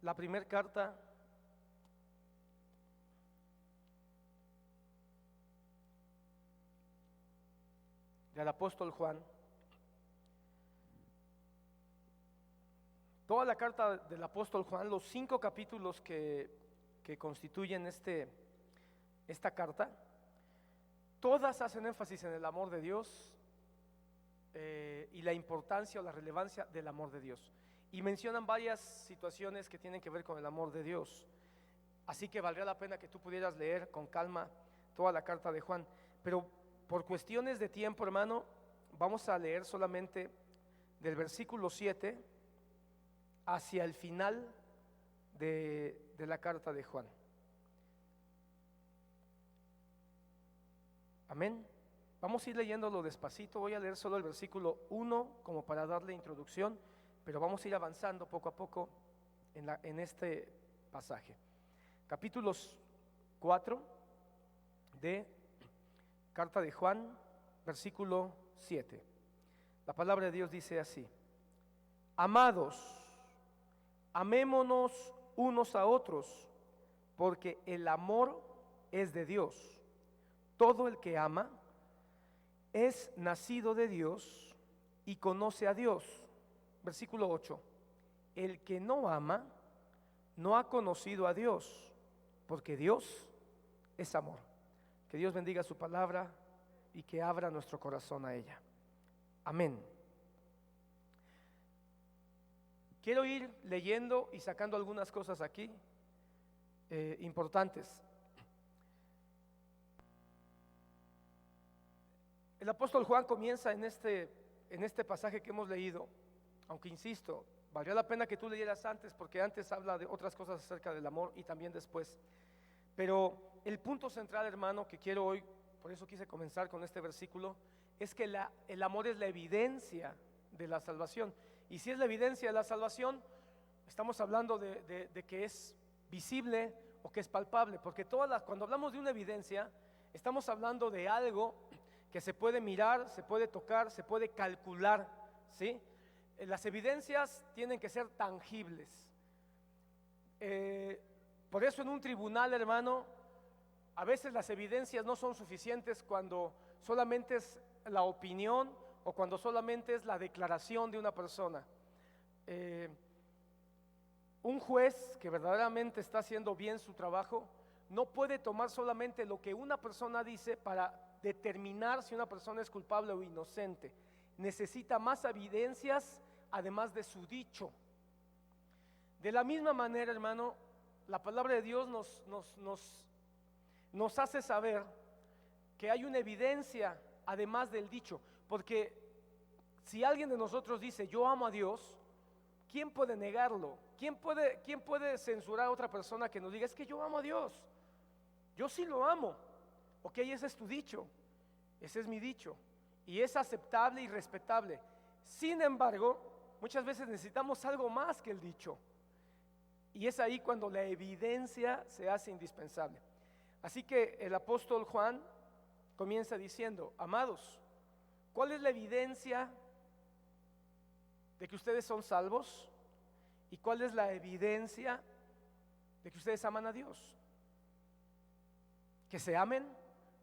la primera carta del apóstol Juan. Toda la carta del apóstol Juan, los 5 capítulos que constituyen esta carta, todas hacen énfasis en el amor de Dios y la importancia o la relevancia del amor de Dios. Y mencionan varias situaciones que tienen que ver con el amor de Dios. Así que valdría la pena que tú pudieras leer con calma toda la carta de Juan. Pero por cuestiones de tiempo, hermano, vamos a leer solamente del versículo 7 hacia el final de la carta de Juan. Amén. Vamos a ir leyéndolo despacito. Voy a leer solo el versículo 1 como para darle introducción, pero vamos a ir avanzando poco a poco en este pasaje. Capítulos 4 de carta de Juan, versículo 7. La palabra de Dios dice así: amados, amémonos unos a otros, porque el amor es de Dios. Todo el que ama es nacido de Dios y conoce a Dios. Versículo 8. El que no ama no ha conocido a Dios, porque Dios es amor. Que Dios bendiga su palabra y que abra nuestro corazón a ella. Amén. Quiero ir leyendo y sacando algunas cosas aquí importantes. El apóstol Juan comienza en este pasaje que hemos leído, aunque insisto, valdría la pena que tú leyeras antes, porque antes habla de otras cosas acerca del amor y también después. Pero el punto central, hermano, que quiero hoy, por eso quise comenzar con este versículo, es que el amor es la evidencia de la salvación. Y si es la evidencia de la salvación, estamos hablando de que es visible o que es palpable, porque cuando hablamos de una evidencia, estamos hablando de algo que se puede mirar, se puede tocar, se puede calcular, ¿sí? Las evidencias tienen que ser tangibles. Por eso en un tribunal, hermano, a veces las evidencias no son suficientes cuando solamente es la opinión o cuando solamente es la declaración de una persona. Un juez que verdaderamente está haciendo bien su trabajo no puede tomar solamente lo que una persona dice para determinar si una persona es culpable o inocente. Necesita más evidencias además de su dicho. De la misma manera, hermano, la palabra de Dios nos hace saber que hay una evidencia además del dicho, porque si alguien de nosotros dice yo amo a Dios, ¿quién puede negarlo? ¿Quién puede censurar a otra persona que nos diga es que yo amo a Dios? Yo sí lo amo. Ok, ese es tu dicho, ese es mi dicho, y es aceptable y respetable. Sin embargo, muchas veces necesitamos algo más que el dicho, y es ahí cuando la evidencia se hace indispensable. Así que el apóstol Juan comienza diciendo: amados, ¿cuál es la evidencia de que ustedes son salvos? ¿Y cuál es la evidencia de que ustedes aman a Dios? Que se amen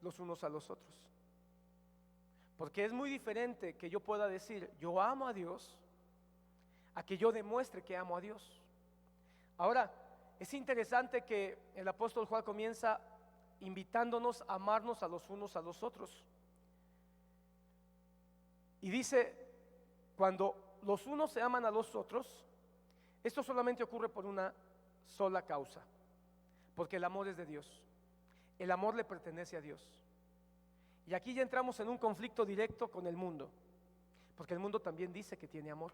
los unos a los otros. Porque es muy diferente que yo pueda decir yo amo a Dios a que yo demuestre que amo a Dios. Ahora, es interesante que el apóstol Juan comienza invitándonos a amarnos a los unos a los otros. Y dice, cuando los unos se aman a los otros, esto solamente ocurre por una sola causa, porque el amor es de Dios. El amor le pertenece a Dios. Y aquí ya entramos en un conflicto directo con el mundo, porque el mundo también dice que tiene amor.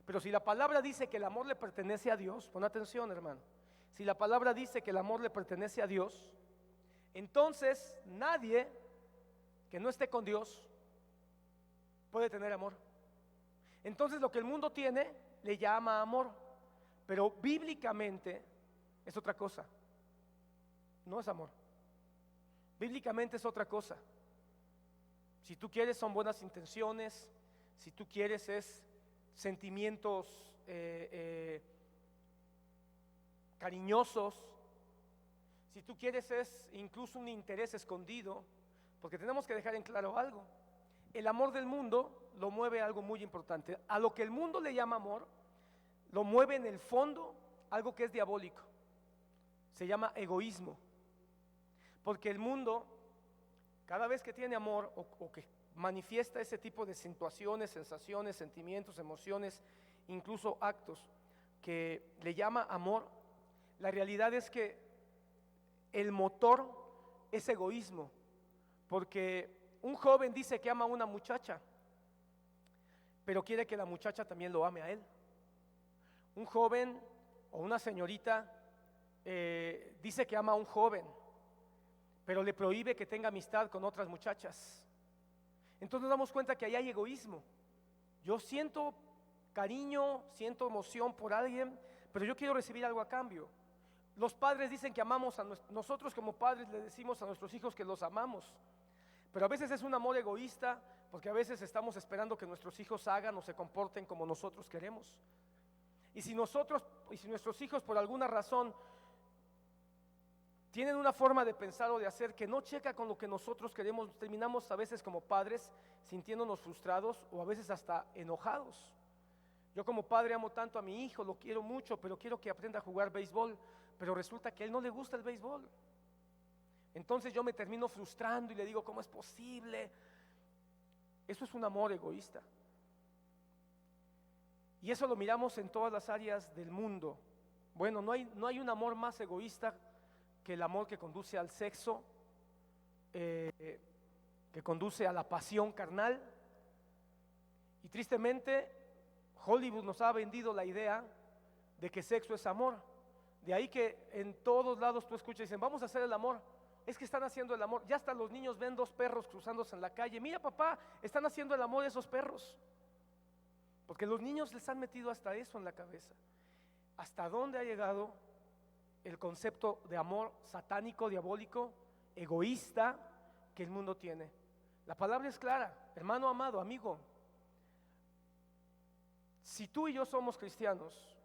Pero si la palabra dice que el amor le pertenece a Dios, pon atención, hermano. Si la palabra dice que el amor le pertenece a Dios, entonces nadie que no esté con Dios puede tener amor. Entonces lo que el mundo tiene le llama amor, pero bíblicamente es otra cosa. No es amor. Bíblicamente es otra cosa. Si tú quieres son buenas intenciones, si tú quieres es sentimientos cariñosos. Si tú quieres, es incluso un interés escondido, porque tenemos que dejar en claro algo. El amor del mundo lo mueve algo muy importante. A lo que el mundo le llama amor, lo mueve en el fondo algo que es diabólico. Se llama egoísmo. Porque el mundo, cada vez que tiene amor o que manifiesta ese tipo de situaciones, sensaciones, sentimientos, emociones, incluso actos que le llama amor, la realidad es que el motor es egoísmo. Porque un joven dice que ama a una muchacha, pero quiere que la muchacha también lo ame a él. Un joven o una señorita dice que ama a un joven, pero le prohíbe que tenga amistad con otras muchachas. Entonces nos damos cuenta que ahí hay egoísmo. Yo siento cariño, siento emoción por alguien, pero yo quiero recibir algo a cambio. Los padres dicen que amamos a nosotros, como padres le decimos a nuestros hijos que los amamos, pero a veces es un amor egoísta, porque a veces estamos esperando que nuestros hijos hagan o se comporten como nosotros queremos. Y si nuestros hijos por alguna razón tienen una forma de pensar o de hacer que no checa con lo que nosotros queremos, terminamos a veces como padres sintiéndonos frustrados o a veces hasta enojados. Yo como padre amo tanto a mi hijo, lo quiero mucho, pero quiero que aprenda a jugar béisbol, pero resulta que a él no le gusta el béisbol. Entonces yo me termino frustrando y le digo, ¿cómo es posible? Eso es un amor egoísta. Y eso lo miramos en todas las áreas del mundo. Bueno, no hay un amor más egoísta que el amor que conduce al sexo, que conduce a la pasión carnal. Y tristemente, Hollywood nos ha vendido la idea de que sexo es amor. De ahí que en todos lados tú escuchas y dicen, vamos a hacer el amor. Es que están haciendo el amor. Ya hasta los niños ven dos perros cruzándose en la calle. Mira, papá, están haciendo el amor esos perros. Porque los niños les han metido hasta eso en la cabeza. ¿Hasta dónde ha llegado el concepto de amor satánico, diabólico, egoísta que el mundo tiene? La palabra es clara, hermano amado, amigo. Si tú y yo somos cristianos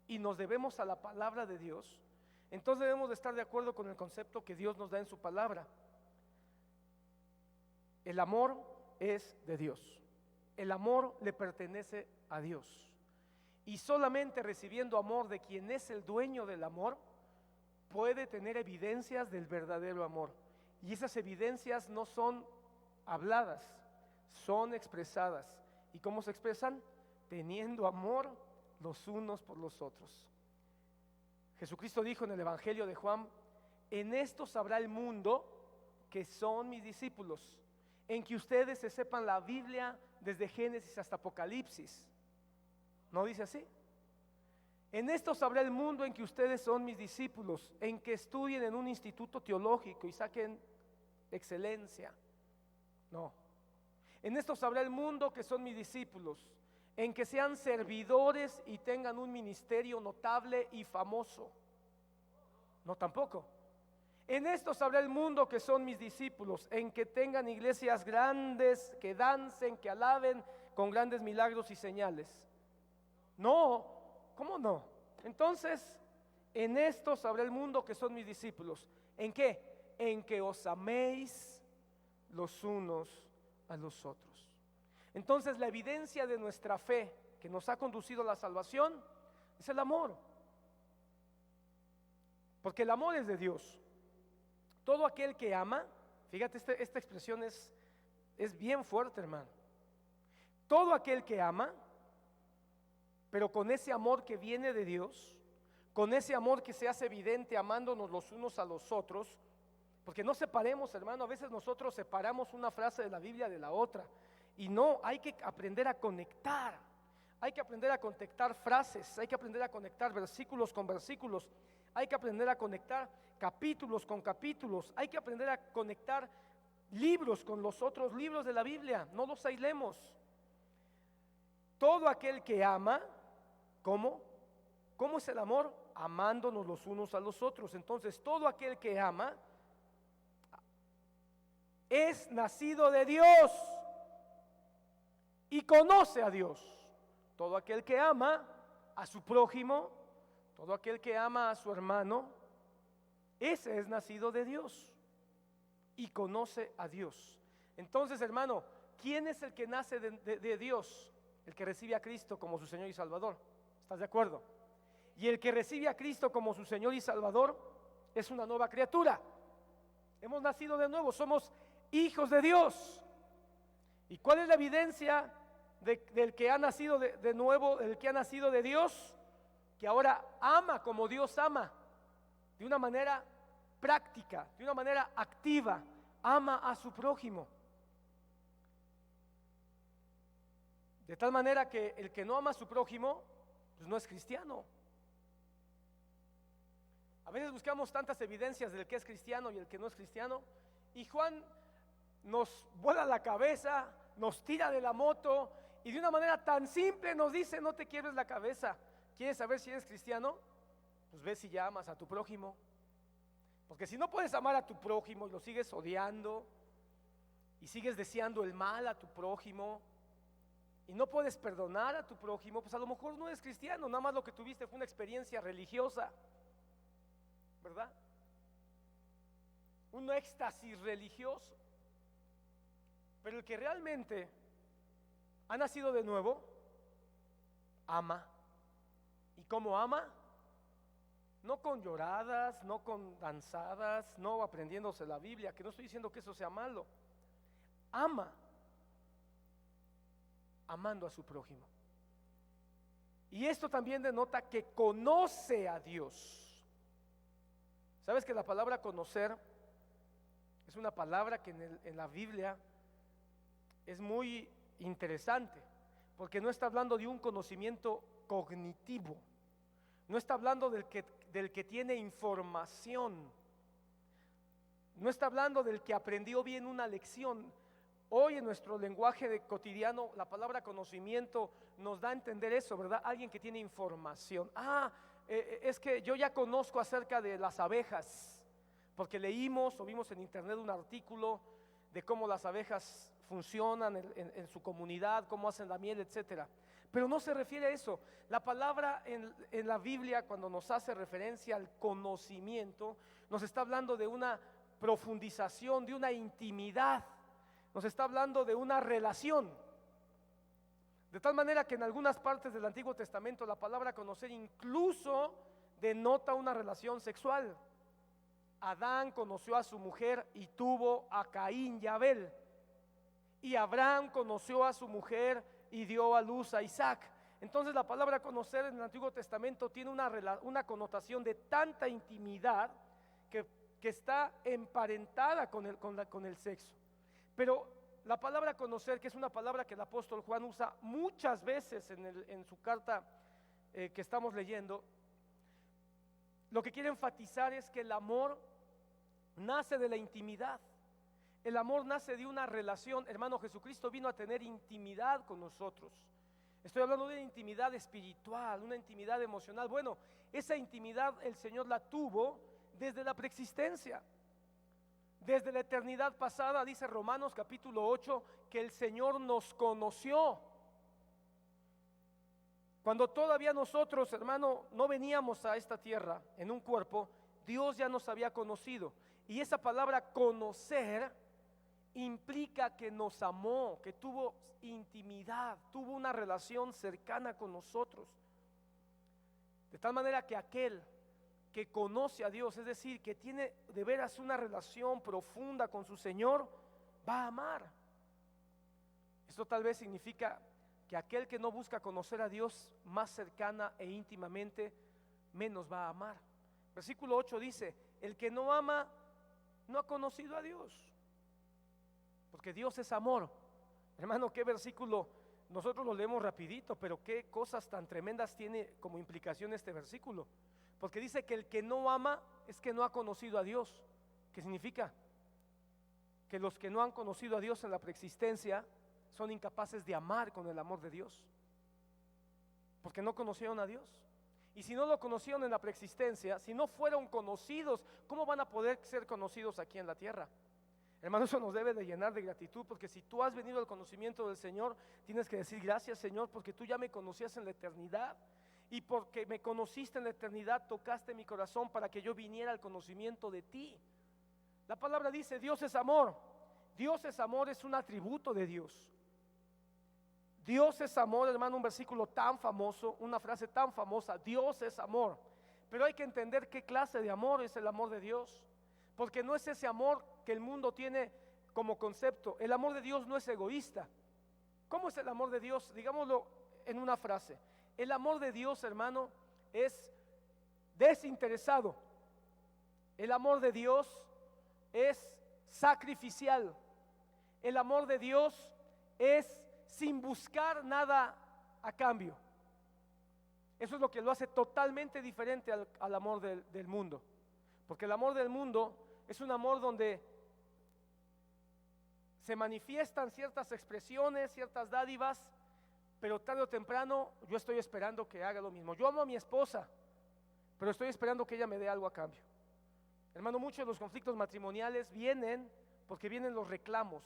y nos debemos a la palabra de Dios, entonces debemos de estar de acuerdo con el concepto que Dios nos da en su palabra. El amor es de Dios. El amor le pertenece a Dios. Y solamente recibiendo amor de quien es el dueño del amor, puede tener evidencias del verdadero amor. Y esas evidencias no son habladas, son expresadas. ¿Y cómo se expresan? Teniendo amor los unos por los otros. Jesucristo dijo en el Evangelio de Juan, en esto sabrá el mundo que son mis discípulos, en que ustedes se sepan la Biblia desde Génesis hasta Apocalipsis. ¿No dice así? En esto sabrá el mundo en que ustedes son mis discípulos, en que estudien en un instituto teológico y saquen excelencia. No. En esto sabrá el mundo que son mis discípulos, en que sean servidores y tengan un ministerio notable y famoso. No, tampoco. En esto sabrá el mundo que son mis discípulos, en que tengan iglesias grandes, que dancen, que alaben con grandes milagros y señales. No, ¿cómo no? Entonces, en esto sabrá el mundo que son mis discípulos. ¿En qué? En que os améis los unos a los otros. Entonces, la evidencia de nuestra fe que nos ha conducido a la salvación es el amor. Porque el amor es de Dios. Todo aquel que ama, fíjate, esta expresión es bien fuerte, hermano. Todo aquel que ama, pero con ese amor que viene de Dios, con ese amor que se hace evidente amándonos los unos a los otros, porque no separemos, hermano, a veces nosotros separamos una frase de la Biblia de la otra, y no, hay que aprender a conectar, hay que aprender a conectar frases, hay que aprender a conectar versículos con versículos, hay que aprender a conectar capítulos con capítulos, hay que aprender a conectar libros con los otros libros de la Biblia, no los aislemos. Todo aquel que ama, ¿cómo? ¿Cómo es el amor? Amándonos los unos a los otros. Entonces, todo aquel que ama es nacido de Dios y conoce a Dios. Todo aquel que ama a su prójimo, Todo aquel que ama a su hermano, ese es nacido de Dios y conoce a Dios. Entonces, hermano, ¿quién es el que nace de Dios? El que recibe a Cristo como su Señor y Salvador. ¿Estás de acuerdo? Y el que recibe a Cristo como su Señor y Salvador es una nueva criatura. Hemos nacido de nuevo, somos hijos de Dios. ¿Y cuál es la evidencia del que ha nacido de nuevo, del que ha nacido de Dios? Que ahora ama como Dios ama, de una manera práctica, de una manera activa, ama a su prójimo. De tal manera que el que no ama a su prójimo, pues no es cristiano. A veces buscamos tantas evidencias del que es cristiano y el que no es cristiano, y Juan nos vuela la cabeza, nos tira de la moto y de una manera tan simple nos dice: no te quiebres la cabeza. ¿Quieres saber si eres cristiano? Pues ve si ya amas a tu prójimo. Porque si no puedes amar a tu prójimo y lo sigues odiando y sigues deseando el mal a tu prójimo y no puedes perdonar a tu prójimo, pues a lo mejor no eres cristiano, nada más lo que tuviste fue una experiencia religiosa, ¿verdad? Un éxtasis religioso. Pero el que realmente ha nacido de nuevo, ama. ¿Y cómo ama? No con lloradas, no con danzadas, no aprendiéndose la Biblia, que no estoy diciendo que eso sea malo. Ama, amando a su prójimo. Y esto también denota que conoce a Dios. ¿Sabes que la palabra conocer es una palabra que en la Biblia es muy interesante? Porque no está hablando de un conocimiento cognitivo, no está hablando del que tiene información, no está hablando del que aprendió bien una lección. Hoy en nuestro lenguaje cotidiano la palabra conocimiento nos da a entender eso, ¿verdad? Alguien que tiene información. Es que yo ya conozco acerca de las abejas, porque leímos o vimos en internet un artículo de cómo las abejas funcionan en su comunidad, cómo hacen la miel, etcétera. Pero no se refiere a eso. La palabra en la Biblia, cuando nos hace referencia al conocimiento, nos está hablando de una profundización, de una intimidad, nos está hablando de una relación. De tal manera que en algunas partes del Antiguo Testamento la palabra conocer incluso denota una relación sexual. Adán conoció a su mujer y tuvo a Caín y Abel. Y Abraham conoció a su mujer y dio a luz a Isaac. Entonces la palabra conocer en el Antiguo Testamento tiene una connotación de tanta intimidad que está emparentada con el sexo. Pero la palabra conocer, que es una palabra que el apóstol Juan usa muchas veces en su carta que estamos leyendo, lo que quiere enfatizar es que el amor nace de la intimidad. El amor nace de una relación. Hermano, Jesucristo vino a tener intimidad con nosotros. Estoy hablando de una intimidad espiritual, una intimidad emocional. Bueno, esa intimidad el Señor la tuvo desde la preexistencia. Desde la eternidad pasada, dice Romanos capítulo 8, que el Señor nos conoció. Cuando todavía nosotros, hermano, no veníamos a esta tierra en un cuerpo, Dios ya nos había conocido. Y esa palabra conocer implica que nos amó, que tuvo intimidad, tuvo una relación cercana con nosotros. De tal manera que aquel que conoce a Dios, es decir, que tiene de veras una relación profunda con su Señor, va a amar. Esto tal vez significa que aquel que no busca conocer a Dios más cercana e íntimamente, menos va a amar. Versículo 8 dice: el que no ama no ha conocido a Dios, porque Dios es amor. Hermano, qué versículo, nosotros lo leemos rapidito, pero qué cosas tan tremendas tiene como implicación este versículo. Porque dice que el que no ama es que no ha conocido a Dios. ¿Qué significa? Que los que no han conocido a Dios en la preexistencia son incapaces de amar con el amor de Dios, porque no conocieron a Dios. Y si no lo conocieron en la preexistencia, si no fueron conocidos, ¿cómo van a poder ser conocidos aquí en la tierra? Hermano, eso nos debe de llenar de gratitud, porque si tú has venido al conocimiento del Señor, tienes que decir: gracias, Señor, porque tú ya me conocías en la eternidad y porque me conociste en la eternidad, tocaste mi corazón para que yo viniera al conocimiento de ti. La palabra dice, Dios es amor. Dios es amor, es un atributo de Dios. Dios es amor, hermano, un versículo tan famoso, una frase tan famosa, Dios es amor. Pero hay que entender qué clase de amor es el amor de Dios, porque no es ese amor que el mundo tiene como concepto. El amor de Dios no es egoísta. ¿Cómo es el amor de Dios? Digámoslo en una frase. El amor de Dios, hermano, es desinteresado. El amor de Dios es sacrificial. El amor de Dios es sin buscar nada a cambio. Eso es lo que lo hace totalmente diferente al amor del mundo. Porque el amor del mundo es un amor donde se manifiestan ciertas expresiones, ciertas dádivas, pero tarde o temprano yo estoy esperando que haga lo mismo. Yo amo a mi esposa, pero estoy esperando que ella me dé algo a cambio. Hermano, muchos de los conflictos matrimoniales vienen porque vienen los reclamos.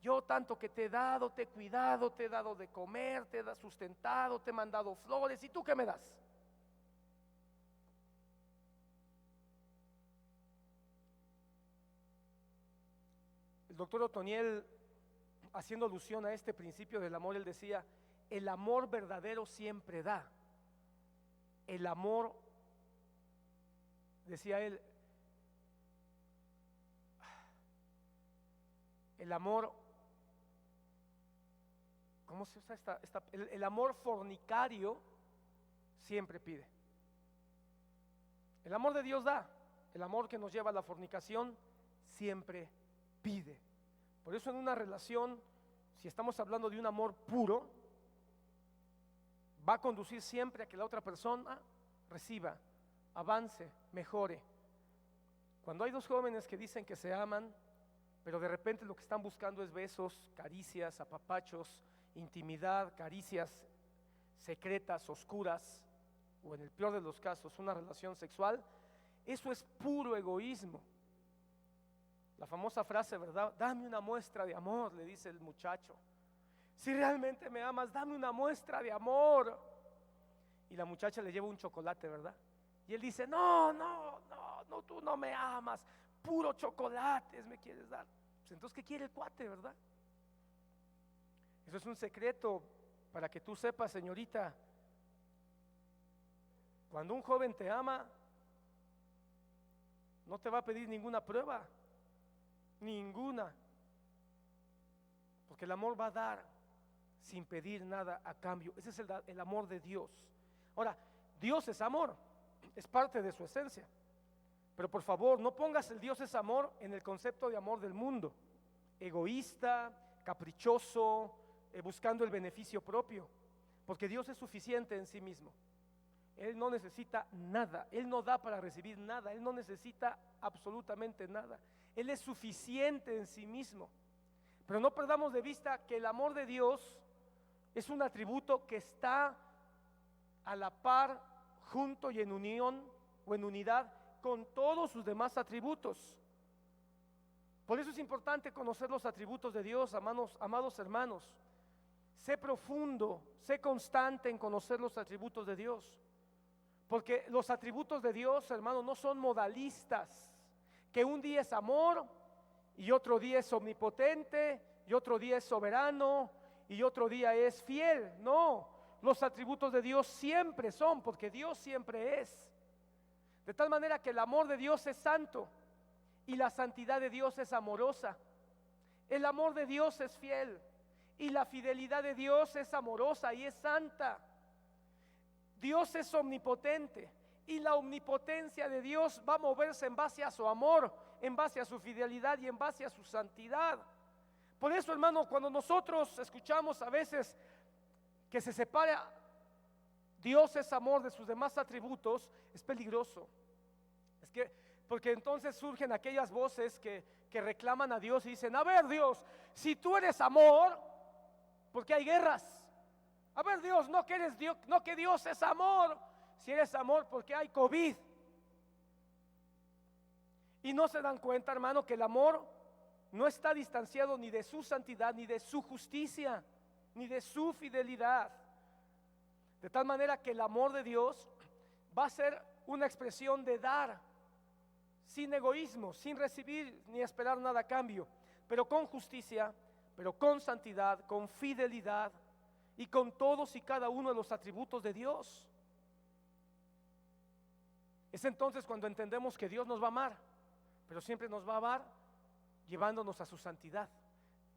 Yo tanto que te he dado, te he cuidado, te he dado de comer, te he sustentado, te he mandado flores, ¿y tú qué me das? El doctor Otoniel, haciendo alusión a este principio del amor, él decía, el amor verdadero siempre da. El amor, decía él, el amor, ¿cómo se usa el amor fornicario siempre pide. El amor de Dios da, el amor que nos lleva a la fornicación siempre pide. Por eso en una relación, si estamos hablando de un amor puro, va a conducir siempre a que la otra persona reciba, avance, mejore. Cuando hay dos jóvenes que dicen que se aman, pero de repente lo que están buscando es besos, caricias, apapachos, intimidad, caricias secretas, oscuras, o en el peor de los casos, una relación sexual, eso es puro egoísmo. La famosa frase, ¿verdad? Dame una muestra de amor, le dice el muchacho. Si realmente me amas, dame una muestra de amor. Y la muchacha le lleva un chocolate, ¿verdad? Y él dice, no, tú no me amas, puro chocolates me quieres dar. Pues entonces, ¿qué quiere el cuate, verdad? Eso es un secreto para que tú sepas, señorita. Cuando un joven te ama, no te va a pedir ninguna prueba, ninguna, porque el amor va a dar sin pedir nada a cambio. Ese es el amor de Dios. Ahora, Dios es amor, es parte de su esencia, pero por favor no pongas el Dios es amor en el concepto de amor del mundo, egoísta, caprichoso, buscando el beneficio propio, porque Dios es suficiente en sí mismo. Él no necesita nada, Él no da para recibir nada, Él no necesita absolutamente nada. Él es suficiente en sí mismo. Pero no perdamos de vista que el amor de Dios es un atributo que está a la par, junto y en unión o en unidad con todos sus demás atributos. Por eso es importante conocer los atributos de Dios, amados hermanos. Sé profundo, sé constante en conocer los atributos de Dios. Porque los atributos de Dios, hermano, no son modalistas, que un día es amor y otro día es omnipotente y otro día es soberano y otro día es fiel. No, los atributos de Dios siempre son, porque Dios siempre es. De tal manera que el amor de Dios es santo y la santidad de Dios es amorosa. El amor de Dios es fiel y la fidelidad de Dios es amorosa y es santa. Dios es omnipotente y la omnipotencia de Dios va a moverse en base a su amor, en base a su fidelidad y en base a su santidad. Por eso, hermano, cuando nosotros escuchamos a veces que se separa Dios es amor de sus demás atributos, es peligroso. Es que, porque entonces surgen aquellas voces que reclaman a Dios y dicen, a ver Dios, si tú eres amor, ¿por qué hay guerras? A ver Dios, no que eres Dios, no que Dios es amor. Si eres amor, ¿por qué hay COVID? Y no se dan cuenta, hermano, que el amor no está distanciado ni de su santidad, ni de su justicia, ni de su fidelidad. De tal manera que el amor de Dios va a ser una expresión de dar, sin egoísmo, sin recibir ni esperar nada a cambio, pero con justicia, pero con santidad, con fidelidad y con todos y cada uno de los atributos de Dios. Es entonces cuando entendemos que Dios nos va a amar, pero siempre nos va a amar llevándonos a su santidad,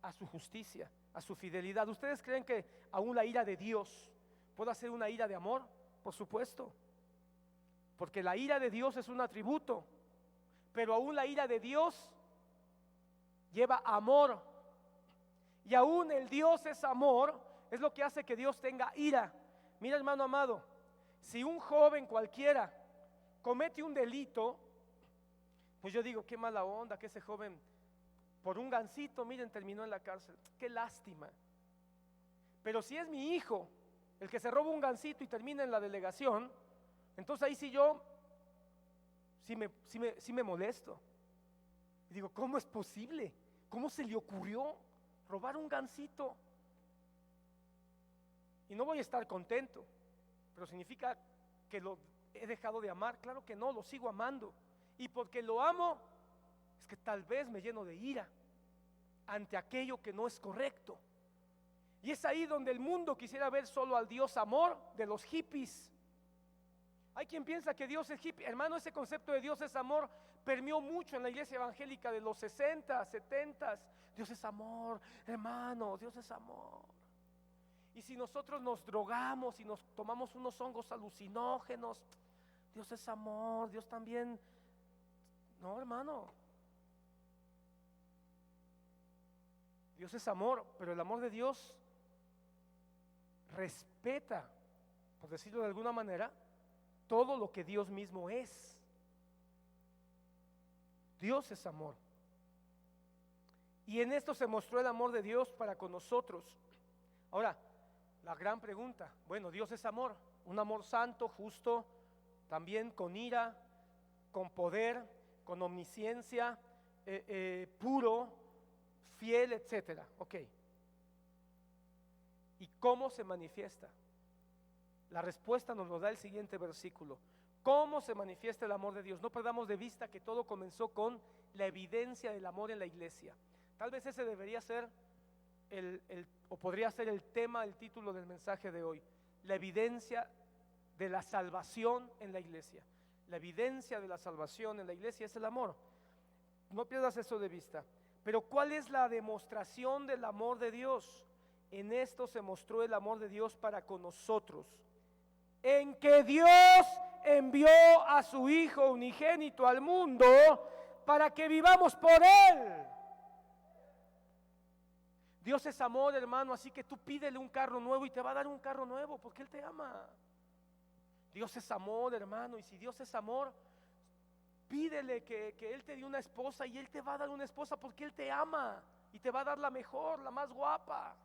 a su justicia, a su fidelidad. ¿Ustedes creen que aún la ira de Dios puede ser una ira de amor? Por supuesto, porque la ira de Dios es un atributo, pero aún la ira de Dios lleva amor, y aún el Dios es amor, es lo que hace que Dios tenga ira. Mira, hermano amado, si un joven cualquiera comete un delito, pues yo digo, qué mala onda que ese joven por un gansito, miren, terminó en la cárcel, qué lástima. Pero si es mi hijo el que se roba un gansito y termina en la delegación, entonces ahí sí yo sí me molesto. Y digo, ¿cómo es posible? ¿Cómo se le ocurrió robar un gansito? Y no voy a estar contento, pero significa que lo he dejado de amar. Claro que no, lo sigo amando. Y porque lo amo, es que tal vez me lleno de ira ante aquello que no es correcto. Y es ahí donde el mundo quisiera ver solo al Dios amor de los hippies. Hay quien piensa que Dios es hippie. Hermano, ese concepto de Dios es amor permeó mucho en la iglesia evangélica de los 60, 70. Dios es amor, hermano, Dios es amor. Y si nosotros nos drogamos y nos tomamos unos hongos alucinógenos, Dios es amor, Dios también. No, hermano, Dios es amor, pero el amor de Dios respeta, por decirlo de alguna manera, todo lo que Dios mismo es. Dios es amor. Y en esto se mostró el amor de Dios para con nosotros. Ahora, la gran pregunta, bueno, Dios es amor, un amor santo, justo, también con ira, con poder, con omnisciencia, puro, fiel, etcétera. Ok. ¿Y cómo se manifiesta? La respuesta nos lo da el siguiente versículo. ¿Cómo se manifiesta el amor de Dios? No perdamos de vista que todo comenzó con la evidencia del amor en la iglesia. Tal vez ese debería ser o podría ser el tema, el título del mensaje de hoy. La evidencia de la salvación en la iglesia. La evidencia de la salvación en la iglesia es el amor. No pierdas eso de vista. Pero ¿cuál es la demostración del amor de Dios? En esto se mostró el amor de Dios para con nosotros, en que Dios envió a su Hijo unigénito al mundo para que vivamos por Él. Dios es amor, hermano, así que tú pídele un carro nuevo y te va a dar un carro nuevo porque Él te ama. Dios es amor, hermano, y si Dios es amor, pídele que Él te dé una esposa y Él te va a dar una esposa porque Él te ama y te va a dar la mejor, la más guapa.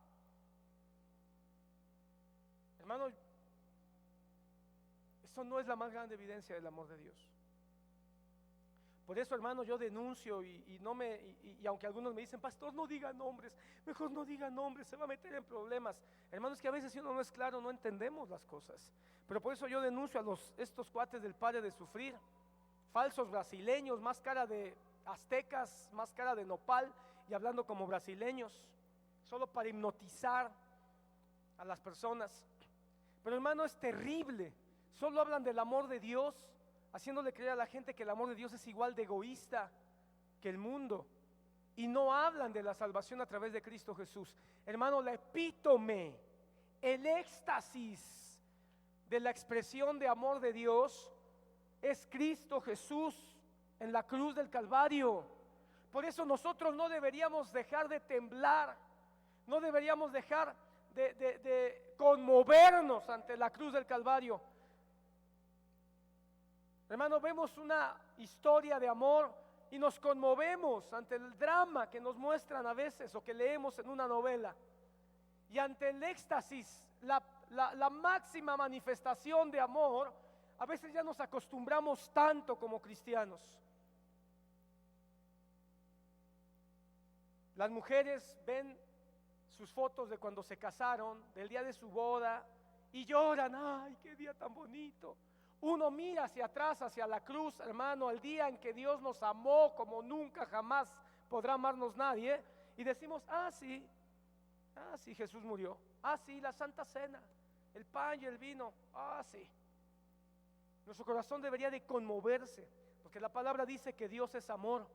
Hermano, eso no es la más grande evidencia del amor de Dios. Por eso, hermano, yo denuncio y aunque algunos me dicen, pastor, no diga nombres, mejor no diga nombres, se va a meter en problemas. Hermano, es que a veces si uno no es claro, no entendemos las cosas. Pero por eso yo denuncio a estos cuates del Pare de Sufrir, falsos brasileños, más cara de aztecas, más cara de nopal y hablando como brasileños, solo para hipnotizar a las personas. Pero hermano, es terrible. Solo hablan del amor de Dios, haciéndole creer a la gente que el amor de Dios es igual de egoísta que el mundo. Y no hablan de la salvación a través de Cristo Jesús. Hermano, la epítome, el éxtasis de la expresión de amor de Dios es Cristo Jesús en la cruz del Calvario. Por eso nosotros no deberíamos dejar de temblar, no deberíamos dejar de conmovernos ante la cruz del Calvario. Hermano, vemos una historia de amor y nos conmovemos ante el drama que nos muestran a veces o que leemos en una novela. Y ante el éxtasis, la máxima manifestación de amor, a veces ya nos acostumbramos tanto como cristianos. Las mujeres ven sus fotos de cuando se casaron, del día de su boda, y lloran, ay, qué día tan bonito. Uno mira hacia atrás, hacia la cruz, hermano, al día en que Dios nos amó como nunca jamás podrá amarnos nadie, y decimos, sí, Jesús murió, sí, la Santa Cena, el pan y el vino, sí. Nuestro corazón debería de conmoverse, porque la palabra dice que Dios es amor,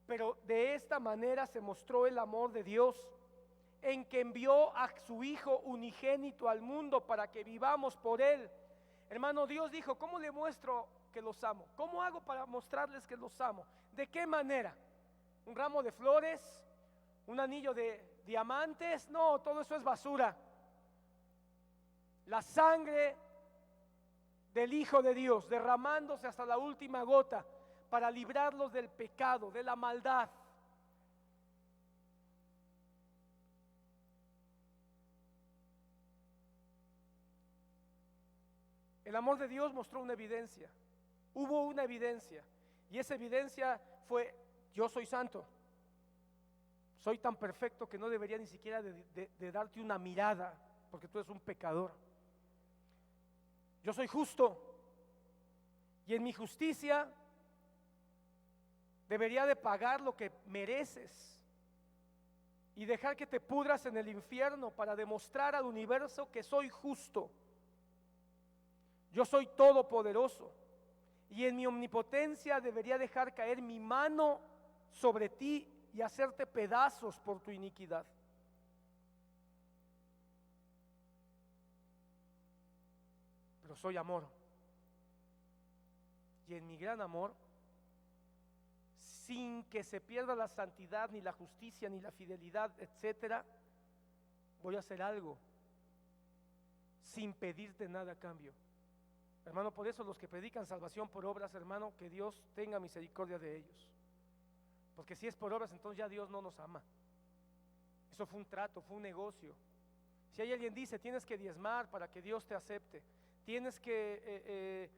pero de esta manera se mostró el amor de Dios, en que envió a su Hijo unigénito al mundo para que vivamos por Él. Hermano, Dios dijo, ¿cómo le muestro que los amo? ¿Cómo hago para mostrarles que los amo? ¿De qué manera? ¿Un ramo de flores? ¿Un anillo de diamantes? No, todo eso es basura. La sangre del Hijo de Dios derramándose hasta la última gota para librarlos del pecado, de la maldad. El amor de Dios mostró una evidencia, hubo una evidencia, y esa evidencia fue: yo soy santo, soy tan perfecto que no debería ni siquiera de darte una mirada, porque tú eres un pecador. Yo soy justo, y en mi justicia debería de pagar lo que mereces y dejar que te pudras en el infierno para demostrar al universo que soy justo. Yo soy todopoderoso, y en mi omnipotencia debería dejar caer mi mano sobre ti y hacerte pedazos por tu iniquidad. Pero soy amor, y en mi gran amor, sin que se pierda la santidad, ni la justicia, ni la fidelidad, etcétera, voy a hacer algo sin pedirte nada a cambio. Hermano, por eso los que predican salvación por obras, hermano, que Dios tenga misericordia de ellos. Porque si es por obras, entonces ya Dios no nos ama. Eso fue un trato, fue un negocio. Si hay alguien dice, tienes que diezmar para que Dios te acepte, tienes que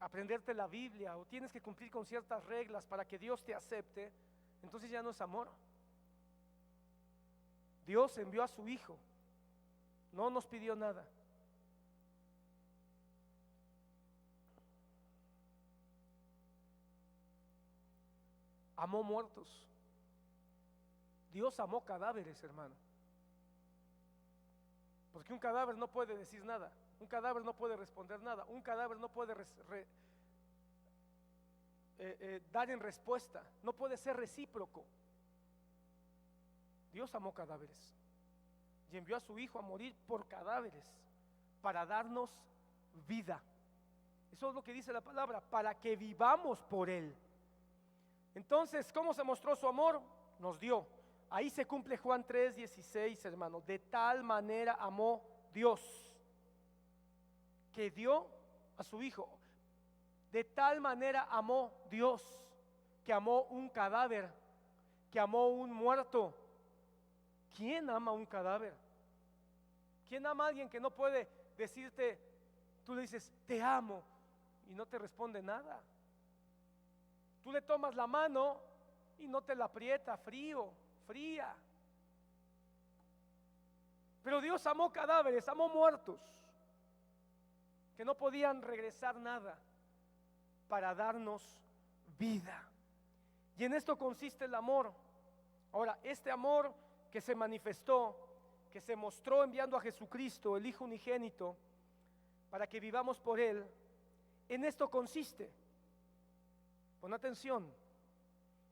aprenderte la Biblia, o tienes que cumplir con ciertas reglas para que Dios te acepte, entonces ya no es amor. Dios envió a su Hijo, no nos pidió nada. Amó muertos. Dios amó cadáveres, hermano. Porque un cadáver no puede decir nada, un cadáver no puede responder nada, un cadáver no puede dar en respuesta, no puede ser recíproco. Dios amó cadáveres y envió a su Hijo a morir por cadáveres para darnos vida. Eso es lo que dice la palabra, para que vivamos por Él. Entonces, ¿cómo se mostró su amor? Nos dio. Ahí se cumple Juan 3:16, hermano. De tal manera amó Dios, que dio a su Hijo. De tal manera amó Dios, que amó un cadáver, que amó un muerto. ¿Quién ama un cadáver? ¿Quién ama a alguien que no puede decirte? Tú le dices, te amo, y no te responde nada. Tú le tomas la mano y no te la aprieta, fría. Pero Dios amó cadáveres, amó muertos, que no podían regresar nada, para darnos vida. Y en esto consiste el amor. Ahora, este amor que se manifestó, que se mostró enviando a Jesucristo, el Hijo unigénito, para que vivamos por Él, en esto consiste. Pon atención,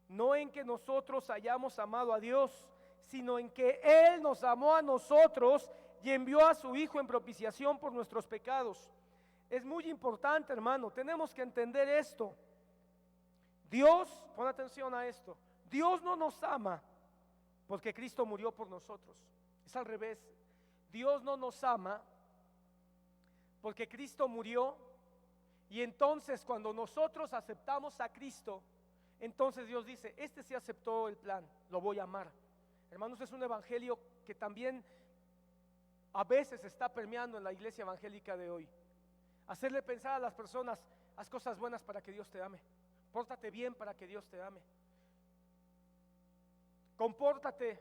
no en que nosotros hayamos amado a Dios, sino en que Él nos amó a nosotros y envió a su Hijo en propiciación por nuestros pecados. Es muy importante, hermano, tenemos que entender esto. Dios, pon atención a esto, Dios no nos ama porque Cristo murió por nosotros. Es al revés. Dios no nos ama porque Cristo murió, y entonces cuando nosotros aceptamos a Cristo, entonces Dios dice, este sí aceptó el plan, lo voy a amar. Hermanos, es un evangelio que también a veces está permeando en la iglesia evangélica de hoy. Hacerle pensar a las personas, haz cosas buenas para que Dios te ame, pórtate bien para que Dios te ame, compórtate,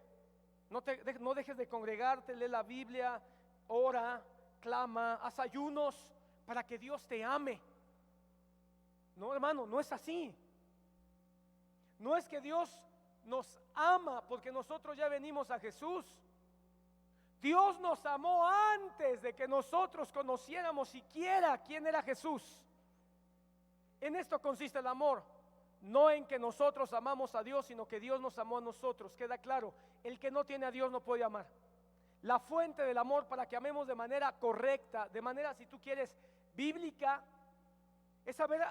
no dejes de congregarte, lee la Biblia, ora, clama, haz ayunos para que Dios te ame. No, hermano, no es así. No es que Dios nos ama porque nosotros ya venimos a Jesús. Dios nos amó antes de que nosotros conociéramos siquiera quién era Jesús. En esto consiste el amor, no en que nosotros amamos a Dios, sino que Dios nos amó a nosotros. Queda claro, el que no tiene a Dios no puede amar. La fuente del amor para que amemos de manera correcta, de manera, si tú quieres, bíblica, es haber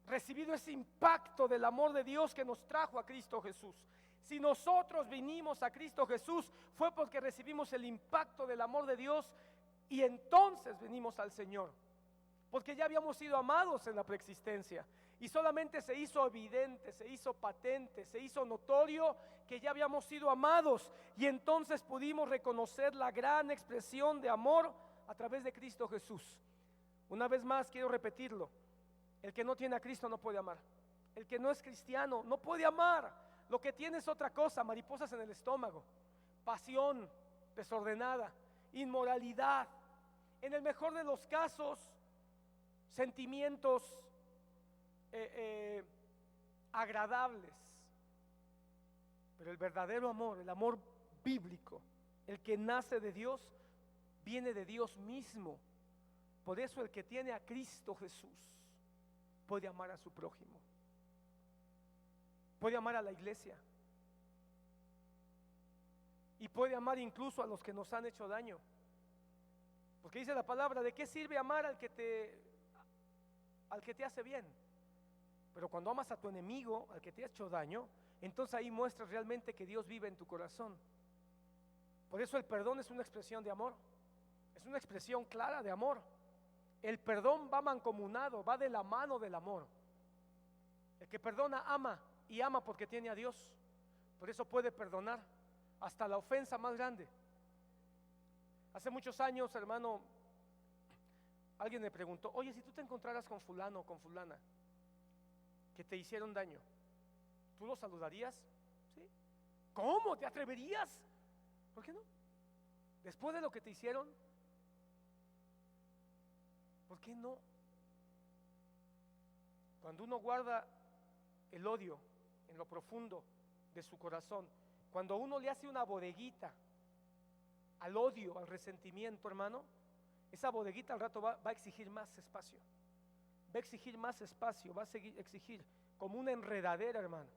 recibido ese impacto del amor de Dios que nos trajo a Cristo Jesús. Si nosotros vinimos a Cristo Jesús, fue porque recibimos el impacto del amor de Dios y entonces venimos al Señor. Porque ya habíamos sido amados en la preexistencia y solamente se hizo evidente, se hizo patente, se hizo notorio que ya habíamos sido amados y entonces pudimos reconocer la gran expresión de amor a través de Cristo Jesús. Una vez más quiero repetirlo, el que no tiene a Cristo no puede amar, el que no es cristiano no puede amar. Lo que tiene es otra cosa, mariposas en el estómago, pasión desordenada, inmoralidad, en el mejor de los casos, sentimientos agradables. Pero el verdadero amor, el amor bíblico, el que nace de Dios, viene de Dios mismo. Por eso el que tiene a Cristo Jesús puede amar a su prójimo, puede amar a la iglesia y puede amar incluso a los que nos han hecho daño. Porque dice la palabra, ¿de qué sirve amar al que te hace bien? Pero cuando amas a tu enemigo, al que te ha hecho daño, entonces ahí muestras realmente que Dios vive en tu corazón. Por eso el perdón es una expresión de amor, es una expresión clara de amor. El perdón va mancomunado, va de la mano del amor. El que perdona ama, y ama porque tiene a Dios. Por eso puede perdonar hasta la ofensa más grande. Hace muchos años, hermano, alguien me preguntó, oye, si tú te encontraras con fulano o con fulana que te hicieron daño, ¿tú lo saludarías? ¿Sí? ¿Cómo? ¿Te atreverías? ¿Por qué no? Después de lo que te hicieron, ¿por qué no? Cuando uno guarda el odio en lo profundo de su corazón, cuando uno le hace una bodeguita al odio, al resentimiento, hermano, esa bodeguita al rato va a exigir más espacio, va a exigir más espacio, va a exigir como una enredadera, hermano,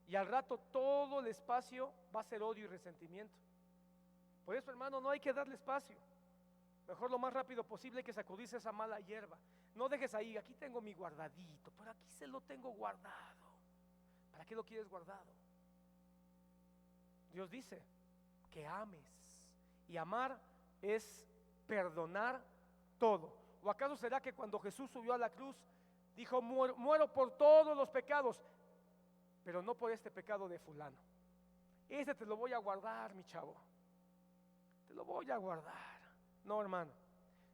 y al rato todo el espacio va a ser odio y resentimiento. Por eso, hermano, no hay que darle espacio. Mejor lo más rápido posible hay que sacudirse esa mala hierba. No dejes ahí, aquí tengo mi guardadito, pero aquí se lo tengo guardado. ¿Para qué lo quieres guardado? Dios dice que ames, y amar es perdonar todo. ¿O acaso será que cuando Jesús subió a la cruz dijo, muero por todos los pecados, pero no por este pecado de fulano? Este te lo voy a guardar, mi chavo, te lo voy a guardar. No, hermano,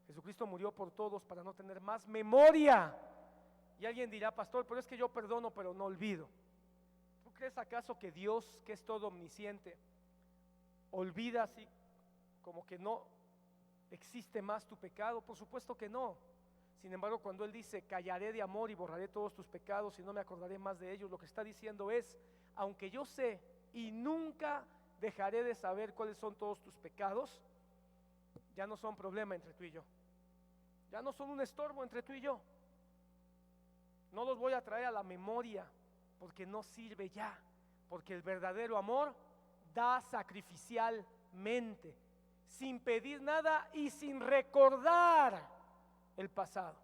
Jesucristo murió por todos para no tener más memoria. Y alguien dirá, pastor, pero es que yo perdono pero no olvido. ¿Tú crees acaso que Dios, que es todo omnisciente, olvida así como que no existe más tu pecado? Por supuesto que no. Sin embargo, cuando Él dice, callaré de amor y borraré todos tus pecados y no me acordaré más de ellos, lo que está diciendo es, aunque yo sé y nunca dejaré de saber cuáles son todos tus pecados, ya no son problema entre tú y yo, ya no son un estorbo entre tú y yo. No los voy a traer a la memoria porque no sirve ya, porque el verdadero amor da sacrificialmente, sin pedir nada y sin recordar el pasado.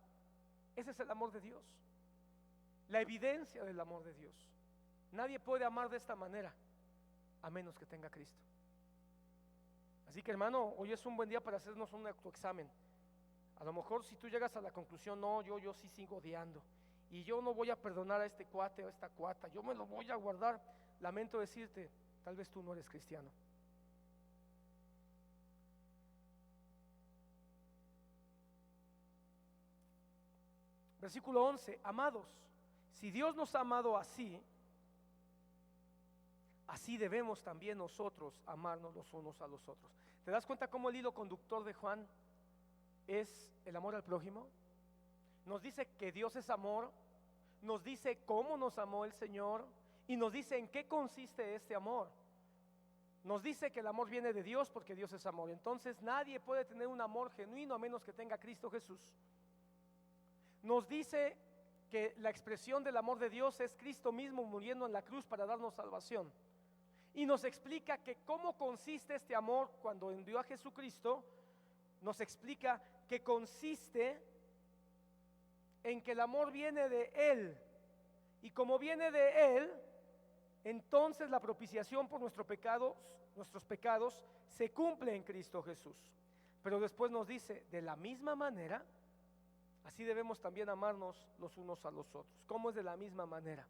Ese es el amor de Dios, la evidencia del amor de Dios. Nadie puede amar de esta manera a menos que tenga a Cristo. Así que, hermano, hoy es un buen día para hacernos un autoexamen. A lo mejor si tú llegas a la conclusión, no, yo sí sigo odiando y yo no voy a perdonar a este cuate o a esta cuata, yo me lo voy a guardar, lamento decirte, tal vez tú no eres cristiano. Versículo 11, amados, si Dios nos ha amado así, así debemos también nosotros amarnos los unos a los otros. ¿Te das cuenta cómo el hilo conductor de Juan es el amor al prójimo. Nos dice que Dios es amor, nos dice cómo nos amó el Señor y nos dice en qué consiste este amor. Nos dice que el amor viene de Dios porque Dios es amor. Entonces nadie puede tener un amor genuino a menos que tenga a Cristo Jesús. Nos dice que la expresión del amor de Dios es Cristo mismo muriendo en la cruz para darnos salvación. Y nos explica que cómo consiste este amor cuando envió a Jesucristo. Nos explica que consiste en que el amor viene de Él. Y como viene de Él, entonces la propiciación por nuestros pecados se cumple en Cristo Jesús. Pero después nos dice, de la misma manera, así debemos también amarnos los unos a los otros. ¿Cómo es de la misma manera?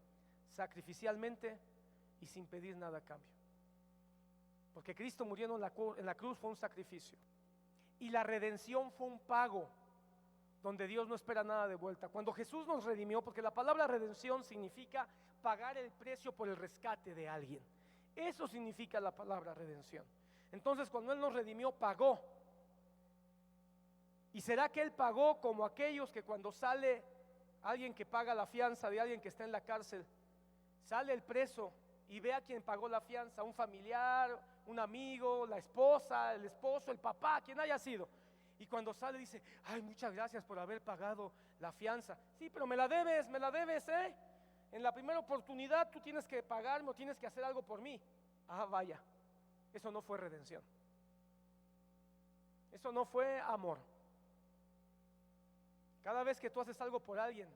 Sacrificialmente y sin pedir nada a cambio. Porque Cristo muriendo en la cruz fue un sacrificio. Y la redención fue un pago donde Dios no espera nada de vuelta. Cuando Jesús nos redimió, porque la palabra redención significa pagar el precio por el rescate de alguien. Eso significa la palabra redención. Entonces, cuando Él nos redimió, pagó. ¿Y será que Él pagó como aquellos que cuando sale alguien que paga la fianza de alguien que está en la cárcel, sale el preso y ve a quien pagó la fianza, un familiar, un amigo, la esposa, el esposo, el papá, quien haya sido? Y cuando sale dice, ay, muchas gracias por haber pagado la fianza. Sí, pero me la debes, en la primera oportunidad tú tienes que pagarme o tienes que hacer algo por mí. Ah, vaya, eso no fue redención. Eso no fue amor. Cada vez que tú haces algo por alguien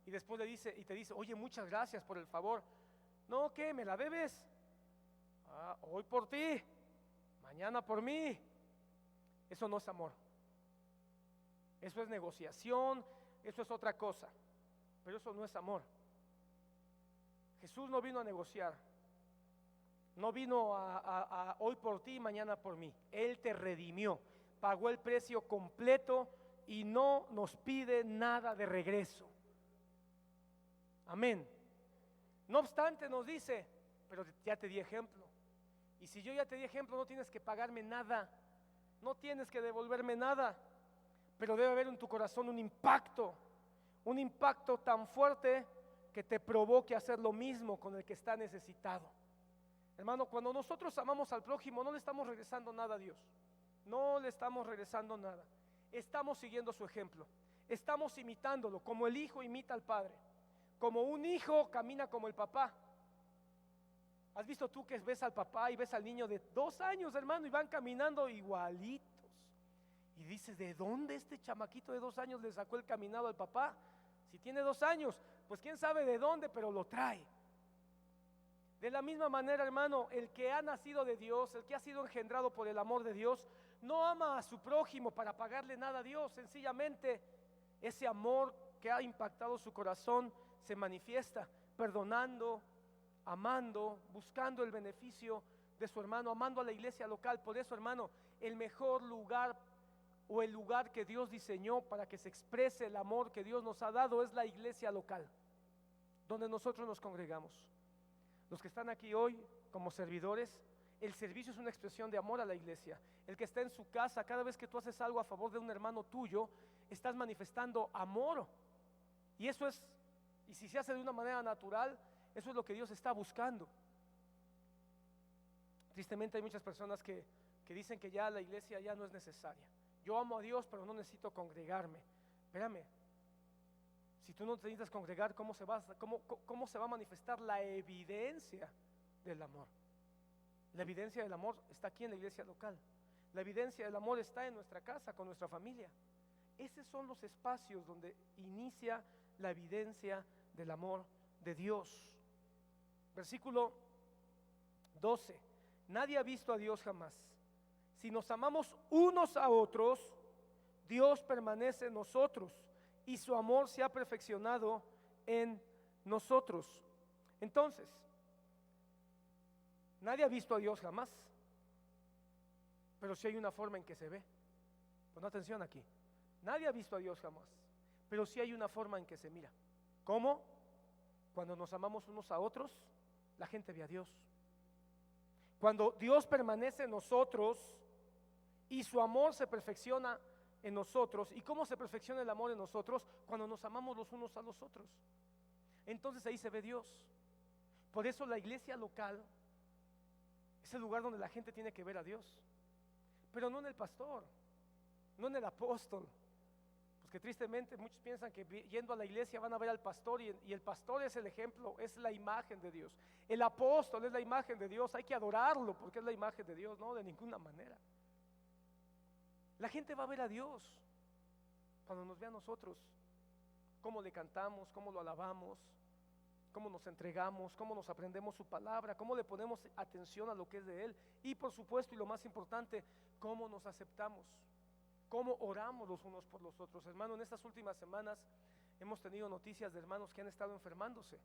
y después te dice, oye, muchas gracias por el favor. No, ¿qué? ¿Me la debes? Ah, hoy por ti, mañana por mí. Eso no es amor. Eso es negociación, eso es otra cosa. Pero eso no es amor. Jesús no vino a negociar. No vino a hoy por ti, mañana por mí. Él te redimió, pagó el precio completo y no nos pide nada de regreso. Amén. No obstante nos dice, pero ya te di ejemplo. Y si yo ya te di ejemplo, no tienes que pagarme nada, no tienes que devolverme nada. Pero debe haber en tu corazón un impacto tan fuerte que te provoque a hacer lo mismo con el que está necesitado. Hermano, cuando nosotros amamos al prójimo, no le estamos regresando nada a Dios. No le estamos regresando nada. Estamos siguiendo su ejemplo. Estamos imitándolo, como el hijo imita al padre. Como un hijo camina como el papá. ¿Has visto tú que ves al papá y ves al niño de 2 años, hermano, y van caminando igualitos? Y dices, ¿de dónde este chamaquito de 2 años le sacó el caminado al papá? Si tiene 2 años, pues quién sabe de dónde, pero lo trae. De la misma manera, hermano, el que ha nacido de Dios, el que ha sido engendrado por el amor de Dios, no ama a su prójimo para pagarle nada a Dios. Sencillamente, ese amor que ha impactado su corazón se manifiesta perdonando, amando, buscando el beneficio de su hermano, amando a la iglesia local. Por eso, hermano, el mejor lugar o el lugar que Dios diseñó para que se exprese el amor que Dios nos ha dado es la iglesia local, donde nosotros nos congregamos. Los que están aquí hoy como servidores, el servicio es una expresión de amor a la iglesia. El que está en su casa, cada vez que tú haces algo a favor de un hermano tuyo, estás manifestando amor. Y eso es, y si se hace de una manera natural, eso es lo que Dios está buscando. Tristemente hay muchas personas que dicen que ya la iglesia ya no es necesaria. Yo amo a Dios, pero no necesito congregarme. Espérame, si tú no te necesitas congregar, ¿cómo se va a manifestar la evidencia del amor? La evidencia del amor está aquí en la iglesia local. La evidencia del amor está en nuestra casa, con nuestra familia. Esos son los espacios donde inicia la evidencia del amor de Dios. Versículo 12. Nadie ha visto a Dios jamás. Si nos amamos unos a otros, Dios permanece en nosotros y su amor se ha perfeccionado en nosotros. Entonces, nadie ha visto a Dios jamás, pero sí hay una forma en que se ve. Pon atención aquí. Nadie ha visto a Dios jamás, pero sí hay una forma en que se mira. ¿Cómo? Cuando nos amamos unos a otros, la gente ve a Dios. Cuando Dios permanece en nosotros y su amor se perfecciona en nosotros. ¿Y cómo se perfecciona el amor en nosotros? Cuando nos amamos los unos a los otros. Entonces ahí se ve Dios. Por eso la iglesia local es el lugar donde la gente tiene que ver a Dios, pero no en el pastor, no en el apóstol. Porque tristemente muchos piensan que yendo a la iglesia van a ver al pastor, y el pastor es el ejemplo, es la imagen de Dios. El apóstol es la imagen de Dios, hay que adorarlo porque es la imagen de Dios. No, de ninguna manera. La gente va a ver a Dios cuando nos ve a nosotros, cómo le cantamos, cómo lo alabamos, cómo nos entregamos, cómo nos aprendemos su palabra, cómo le ponemos atención a lo que es de Él, y por supuesto, y lo más importante, cómo nos aceptamos, cómo oramos los unos por los otros. Hermano, en estas últimas semanas hemos tenido noticias de hermanos que han estado enfermándose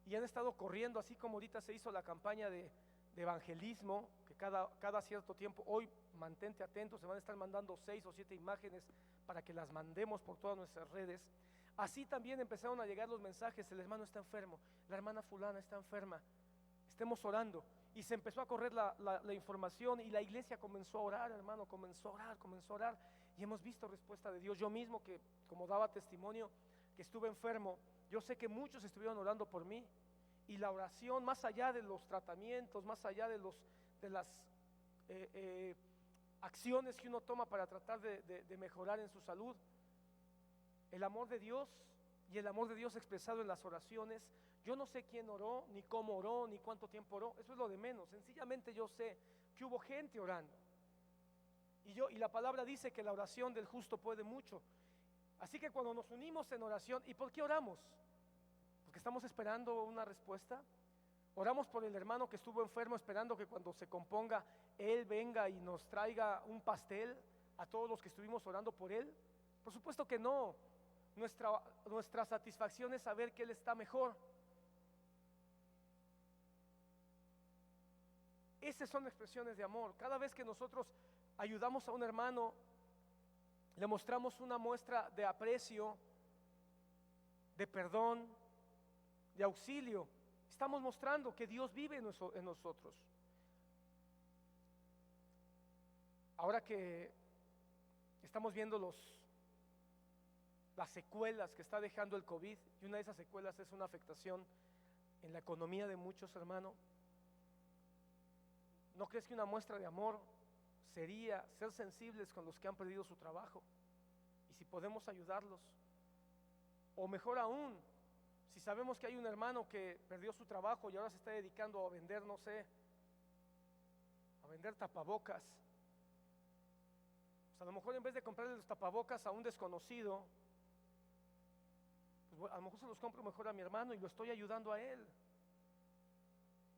y han estado corriendo, así como ahorita se hizo la campaña de evangelismo, que cada cierto tiempo, hoy mantente atento, se van a estar mandando 6 o 7 imágenes para que las mandemos por todas nuestras redes. Así también empezaron a llegar los mensajes: el hermano está enfermo, la hermana fulana está enferma, estemos orando. Y se empezó a correr la información, y la iglesia comenzó a orar, hermano, comenzó a orar, y hemos visto respuesta de Dios. Yo mismo, que como daba testimonio que estuve enfermo, yo sé que muchos estuvieron orando por mí, y la oración, más allá de los tratamientos, más allá de las acciones que uno toma para tratar de mejorar en su salud, el amor de Dios, y el amor de Dios expresado en las oraciones. Yo no sé quién oró, ni cómo oró, ni cuánto tiempo oró, eso es lo de menos. Sencillamente yo sé que hubo gente orando, y la palabra dice que la oración del justo puede mucho. Así que cuando nos unimos en oración, ¿y por qué oramos? Porque estamos esperando una respuesta. Oramos por el hermano que estuvo enfermo, esperando que cuando se componga él venga y nos traiga un pastel a todos los que estuvimos orando por él. Por supuesto que no. Nuestra satisfacción es saber que él está mejor. Esas son expresiones de amor. Cada vez que nosotros ayudamos a un hermano, le mostramos una muestra de aprecio, de perdón, de auxilio. Estamos mostrando que Dios vive en nosotros. Ahora que estamos viendo las secuelas que está dejando el COVID, y una de esas secuelas es una afectación en la economía de muchos, hermano, ¿no crees que una muestra de amor sería ser sensibles con los que han perdido su trabajo? Y si podemos ayudarlos, o mejor aún, si sabemos que hay un hermano que perdió su trabajo y ahora se está dedicando a vender, no sé, a vender tapabocas, pues a lo mejor en vez de comprarle los tapabocas a un desconocido, pues a lo mejor se los compro mejor a mi hermano y lo estoy ayudando a él.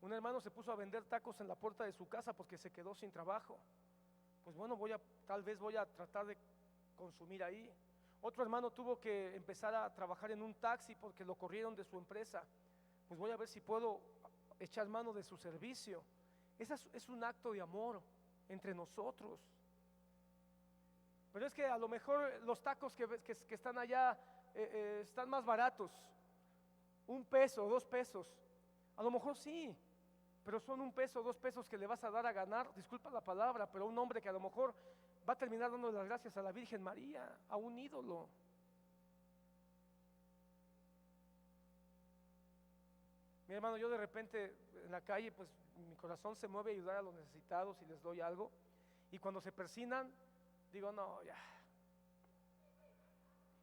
Un hermano se puso a vender tacos en la puerta de su casa porque se quedó sin trabajo. Pues bueno, tal vez voy a tratar de consumir ahí. Otro hermano tuvo que empezar a trabajar en un taxi porque lo corrieron de su empresa. Pues voy a ver si puedo echar mano de su servicio. Ese es un acto de amor entre nosotros. Pero es que a lo mejor los tacos que están allá están más baratos, $1, $2. A lo mejor sí, pero son $1, $2 que le vas a dar a ganar, disculpa la palabra, pero un hombre que a lo mejor va a terminar dando las gracias a la Virgen María, a un ídolo. Mi hermano, yo de repente en la calle, pues mi corazón se mueve a ayudar a los necesitados y les doy algo, y cuando se persignan, digo, no, ya.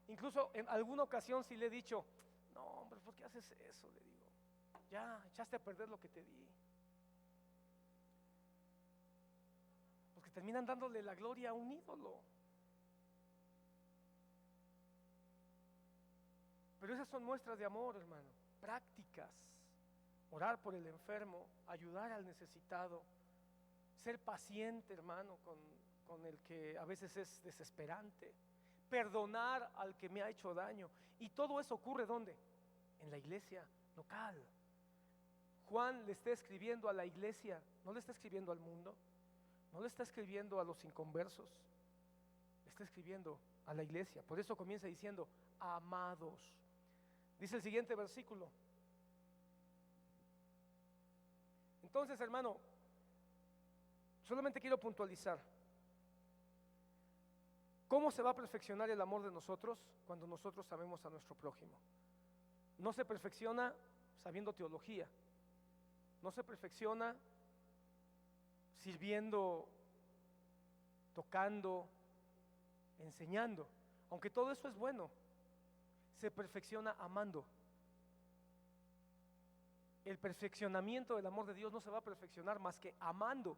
Incluso en alguna ocasión sí le he dicho, no hombre, ¿por qué haces eso? Le digo, ya echaste a perder lo que te di. Porque terminan dándole la gloria a un ídolo. Pero esas son muestras de amor, hermano, prácticas. Orar por el enfermo, ayudar al necesitado, ser paciente, hermano, con el que a veces es desesperante, perdonar al que me ha hecho daño. Y todo eso ocurre ¿dónde? En la iglesia local. Juan le está escribiendo a la iglesia, no le está escribiendo al mundo, no le está escribiendo a los inconversos, le está escribiendo a la iglesia. Por eso comienza diciendo, amados. Dice el siguiente versículo. Entonces, hermano, solamente quiero puntualizar. ¿Cómo se va a perfeccionar el amor de nosotros? Cuando nosotros amemos a nuestro prójimo. No se perfecciona sabiendo teología, no se perfecciona sirviendo, tocando, enseñando, aunque todo eso es bueno. Se perfecciona amando. El perfeccionamiento del amor de Dios no se va a perfeccionar más que amando.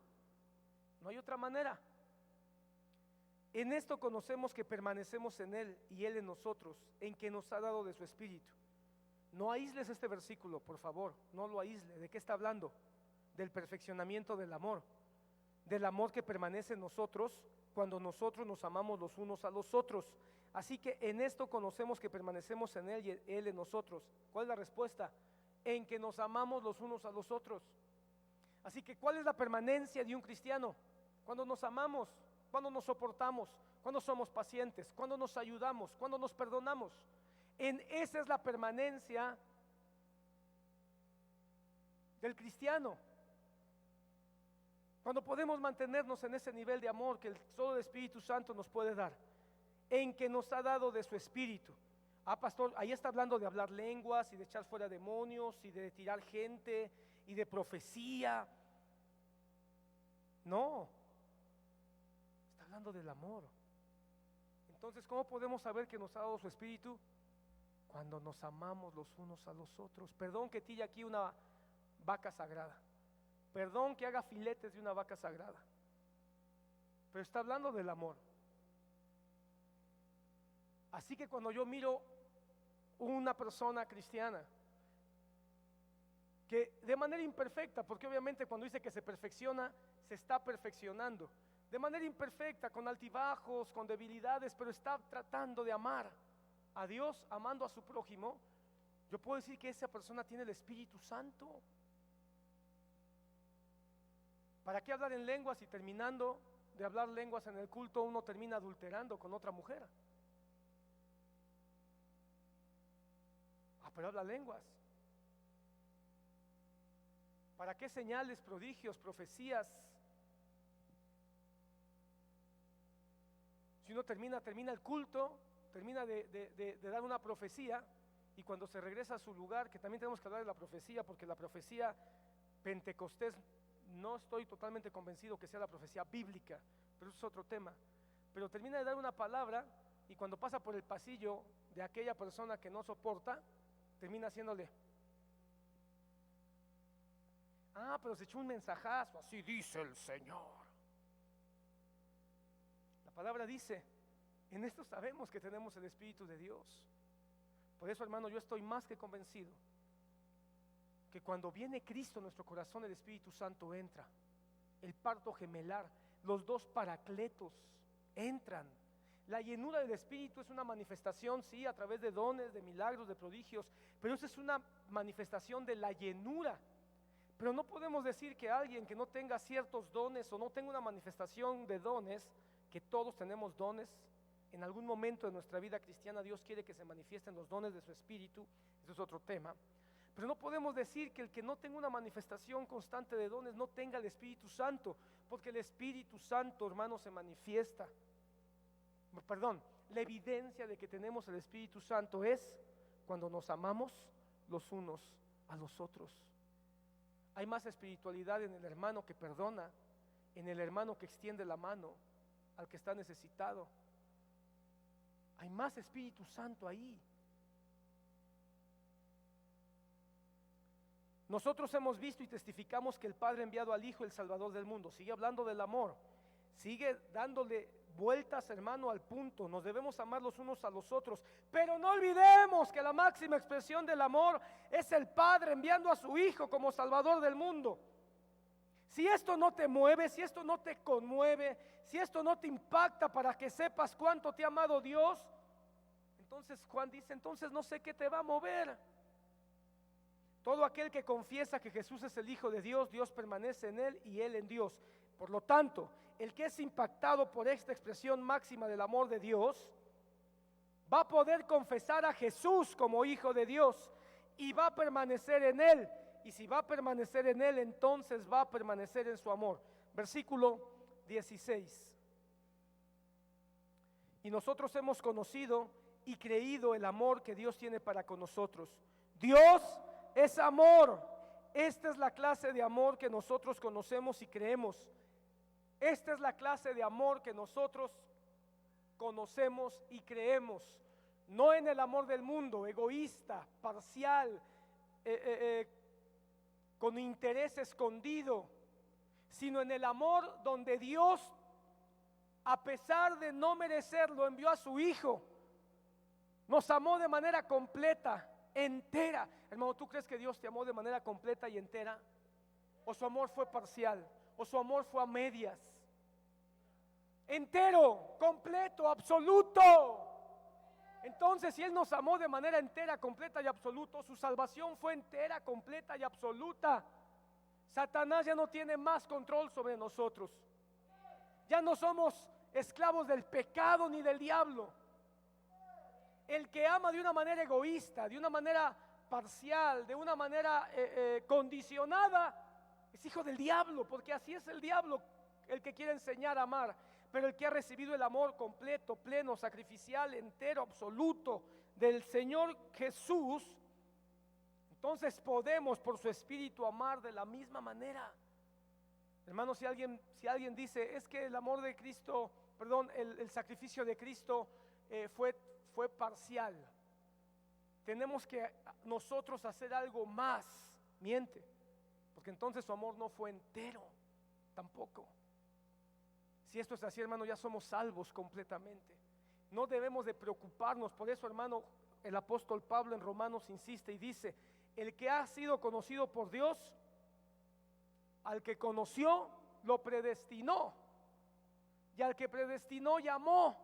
No hay otra manera. En esto conocemos que permanecemos en Él y Él en nosotros, en que nos ha dado de su Espíritu. No aísles este versículo, por favor, no lo aísle. ¿De qué está hablando? Del perfeccionamiento del amor que permanece en nosotros cuando nosotros nos amamos los unos a los otros. Así que en esto conocemos que permanecemos en Él y Él en nosotros. ¿Cuál es la respuesta? En que nos amamos los unos a los otros. Así que ¿cuál es la permanencia de un cristiano? Cuando nos amamos, cuando nos soportamos, cuando somos pacientes, cuando nos ayudamos, cuando nos perdonamos. Esa es la permanencia del cristiano. Cuando podemos mantenernos en ese nivel de amor que solo el Espíritu Santo nos puede dar, en que nos ha dado de su Espíritu. Pastor, ahí está hablando de hablar lenguas y de echar fuera demonios y de tirar gente y de profecía. No, está hablando del amor. Entonces, ¿cómo podemos saber que nos ha dado su Espíritu? Cuando nos amamos los unos a los otros. Perdón que tille aquí una vaca sagrada, perdón que haga filetes de una vaca sagrada, pero está hablando del amor. Así que cuando yo miro una persona cristiana que de manera imperfecta, porque obviamente cuando dice que se perfecciona, se está perfeccionando de manera imperfecta, con altibajos, con debilidades, pero está tratando de amar a Dios, amando a su prójimo, yo puedo decir que esa persona tiene el Espíritu Santo. ¿Para qué hablar en lenguas y terminando de hablar lenguas en el culto uno termina adulterando con otra mujer? Pero habla lenguas. ¿Para qué señales, prodigios, profecías? Si uno termina el culto, termina de dar una profecía, y cuando se regresa a su lugar, que también tenemos que hablar de la profecía, porque la profecía pentecostés no estoy totalmente convencido que sea la profecía bíblica, pero eso es otro tema. Pero termina de dar una palabra, y cuando pasa por el pasillo de aquella persona que no soporta, termina haciéndole: pero se echó un mensajazo, así dice el Señor. La palabra dice: en esto sabemos que tenemos el Espíritu de Dios. Por eso, hermano, yo estoy más que convencido que cuando viene Cristo en nuestro corazón, el Espíritu Santo entra. El parto gemelar, los dos paracletos entran. La llenura del Espíritu es una manifestación, sí, a través de dones, de milagros, de prodigios, pero esa es una manifestación de la llenura. Pero no podemos decir que alguien que no tenga ciertos dones o no tenga una manifestación de dones, que todos tenemos dones. En algún momento de nuestra vida cristiana Dios quiere que se manifiesten los dones de su Espíritu, eso es otro tema. Pero no podemos decir que el que no tenga una manifestación constante de dones no tenga el Espíritu Santo, porque el Espíritu Santo, hermano, se manifiesta. La evidencia de que tenemos el Espíritu Santo es cuando nos amamos los unos a los otros. Hay más espiritualidad en el hermano que perdona, en el hermano que extiende la mano al que está necesitado. Hay más Espíritu Santo ahí. Nosotros hemos visto y testificamos que el Padre ha enviado al Hijo, el Salvador del mundo. Sigue hablando del amor, sigue dándole vueltas, hermano, al punto. Nos debemos amar los unos a los otros, pero no olvidemos que la máxima expresión del amor es el Padre enviando a su Hijo como Salvador del mundo. Si esto no te mueve, si esto no te conmueve, si esto no te impacta para que sepas cuánto te ha amado Dios, entonces Juan dice, entonces no sé qué te va a mover. Todo aquel que confiesa que Jesús es el Hijo de Dios, Dios permanece en él y él en Dios. Por lo tanto, el que es impactado por esta expresión máxima del amor de Dios, va a poder confesar a Jesús como Hijo de Dios y va a permanecer en él. Y si va a permanecer en él, entonces va a permanecer en su amor. Versículo 16. y nosotros hemos conocido y creído el amor que Dios tiene para con nosotros. Dios es amor. Esta es la clase de amor que nosotros conocemos y creemos. Esta es la clase de amor que nosotros conocemos y creemos. No en el amor del mundo, egoísta, parcial, con interés escondido, sino en el amor donde Dios, a pesar de no merecerlo, envió a su Hijo. Nos amó de manera completa, entera. Hermano, ¿tú crees que Dios te amó de manera completa y entera? ¿O su amor fue parcial? ¿O su amor fue a medias? Entero, completo, absoluto. Entonces, si Él nos amó de manera entera, completa y absoluta, su salvación fue entera, completa y absoluta. Satanás ya no tiene más control sobre nosotros. Ya no somos esclavos del pecado ni del diablo. El que ama de una manera egoísta, de una manera parcial, de una manera condicionada, es hijo del diablo, porque así es el diablo, el que quiere enseñar a amar. Pero el que ha recibido el amor completo, pleno, sacrificial, entero, absoluto del Señor Jesús, entonces podemos por su Espíritu amar de la misma manera. Hermanos, si alguien dice, es que el amor de Cristo, perdón, el sacrificio de Cristo fue parcial, tenemos que nosotros hacer algo más, miente, porque entonces su amor no fue entero, tampoco. Si esto es así, hermano, ya somos salvos completamente. No debemos de preocuparnos. Por eso, hermano, el apóstol Pablo en Romanos insiste y dice, el que ha sido conocido por Dios, al que conoció, lo predestinó. Y al que predestinó, llamó.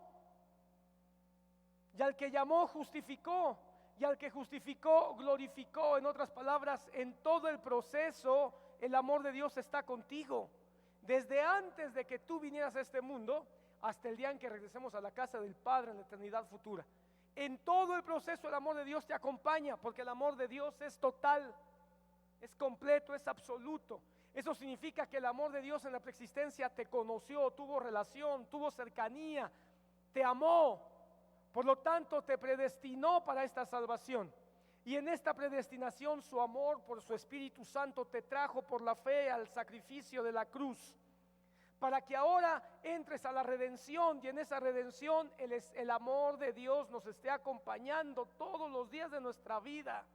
Y al que llamó, justificó. Y al que justificó, glorificó. En otras palabras, en todo el proceso, el amor de Dios está contigo. Desde antes de que tú vinieras a este mundo hasta el día en que regresemos a la casa del Padre en la eternidad futura. En todo el proceso el amor de Dios te acompaña, porque el amor de Dios es total, es completo, es absoluto. Eso significa que el amor de Dios en la preexistencia te conoció, tuvo relación, tuvo cercanía, te amó. Por lo tanto, te predestinó para esta salvación. Y en esta predestinación su amor por su Espíritu Santo te trajo por la fe al sacrificio de la cruz, para que ahora entres a la redención, y en esa redención el amor de Dios nos esté acompañando todos los días de nuestra vida.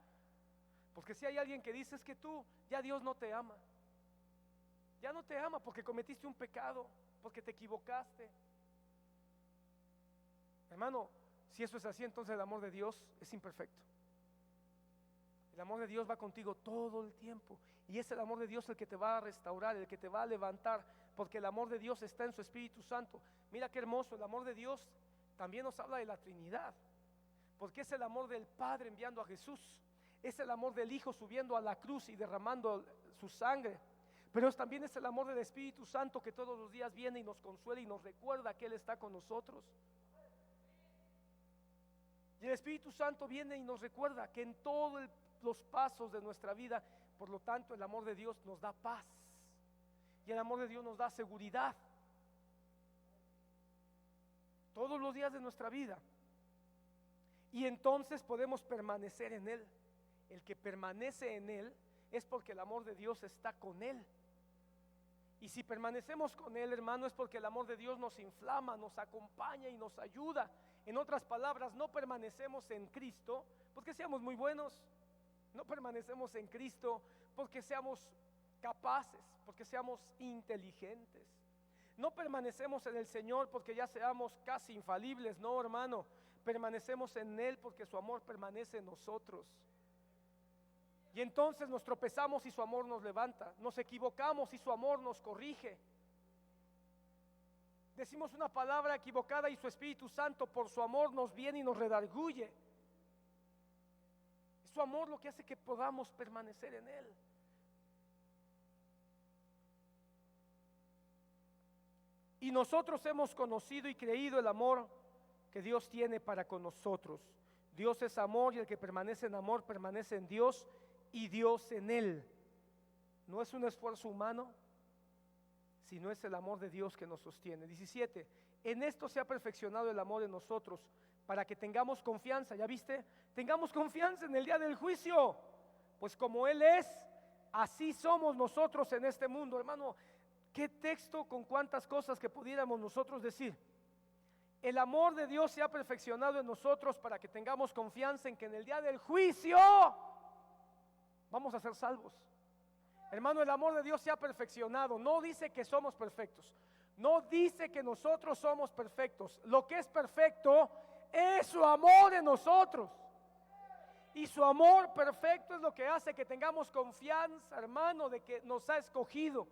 Porque si hay alguien que dice, es que tú, ya Dios no te ama, ya no te ama porque cometiste un pecado, porque te equivocaste. Hermano, si eso es así, entonces el amor de Dios es imperfecto. El amor de Dios va contigo todo el tiempo, y es el amor de Dios el que te va a restaurar, el que te va a levantar, porque el amor de Dios está en su Espíritu Santo. Mira qué hermoso, el amor de Dios también nos habla de la Trinidad, porque es el amor del Padre enviando a Jesús, es el amor del Hijo subiendo a la cruz y derramando su sangre, pero también es el amor del Espíritu Santo que todos los días viene y nos consuela y nos recuerda que Él está con nosotros. Y el Espíritu Santo viene y nos recuerda que en todos los pasos de nuestra vida, por lo tanto, el amor de Dios nos da paz, y el amor de Dios nos da seguridad todos los días de nuestra vida. Y entonces podemos permanecer en Él. El que permanece en Él es porque el amor de Dios está con Él. Y si permanecemos con Él, hermano, es porque el amor de Dios nos inflama, nos acompaña y nos ayuda. En otras palabras, no permanecemos en Cristo porque seamos muy buenos. No permanecemos en Cristo porque seamos capaces, porque seamos inteligentes. No permanecemos en el Señor porque ya seamos casi infalibles. No, hermano, permanecemos en Él porque su amor permanece en nosotros. Y entonces nos tropezamos y su amor nos levanta, nos equivocamos y su amor nos corrige. Decimos una palabra equivocada y su Espíritu Santo por su amor nos viene y nos redarguye. Es su amor lo que hace que podamos permanecer en Él. Y nosotros hemos conocido y creído el amor que Dios tiene para con nosotros. Dios es amor, y el que permanece en amor permanece en Dios y Dios en él. No es un esfuerzo humano, sino es el amor de Dios que nos sostiene. 17. En esto se ha perfeccionado el amor en nosotros, para que tengamos confianza, ¿ya viste? Tengamos confianza en el día del juicio, pues como Él es, así somos nosotros en este mundo. Hermano, qué texto con cuántas cosas que pudiéramos nosotros decir. El amor de Dios se ha perfeccionado en nosotros para que tengamos confianza en que en el día del juicio vamos a ser salvos. Hermano, el amor de Dios se ha perfeccionado. No dice que somos perfectos. No dice que nosotros somos perfectos. Lo que es perfecto es su amor en nosotros. Y su amor perfecto es lo que hace que tengamos confianza, hermano, de que nos ha escogido.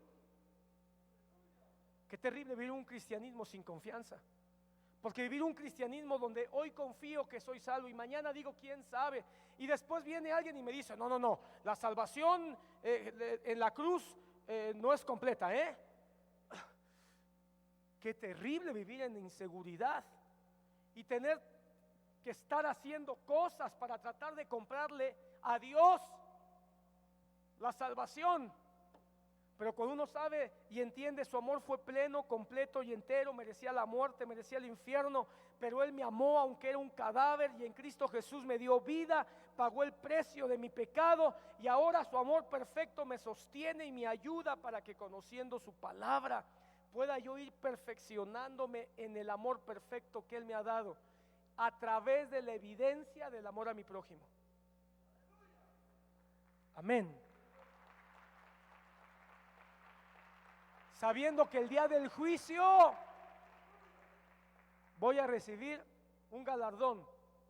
Qué terrible vivir un cristianismo sin confianza. Porque vivir un cristianismo donde hoy confío que soy salvo y mañana digo quién sabe, y después viene alguien y me dice no, la salvación en la cruz no es completa, Qué terrible vivir en inseguridad y tener que estar haciendo cosas para tratar de comprarle a Dios la salvación. Pero cuando uno sabe y entiende, su amor fue pleno, completo y entero, merecía la muerte, merecía el infierno, pero Él me amó aunque era un cadáver, y en Cristo Jesús me dio vida, pagó el precio de mi pecado, y ahora su amor perfecto me sostiene y me ayuda para que, conociendo su palabra, pueda yo ir perfeccionándome en el amor perfecto que Él me ha dado, a través de la evidencia del amor a mi prójimo. Amén. Sabiendo que el día del juicio voy a recibir un galardón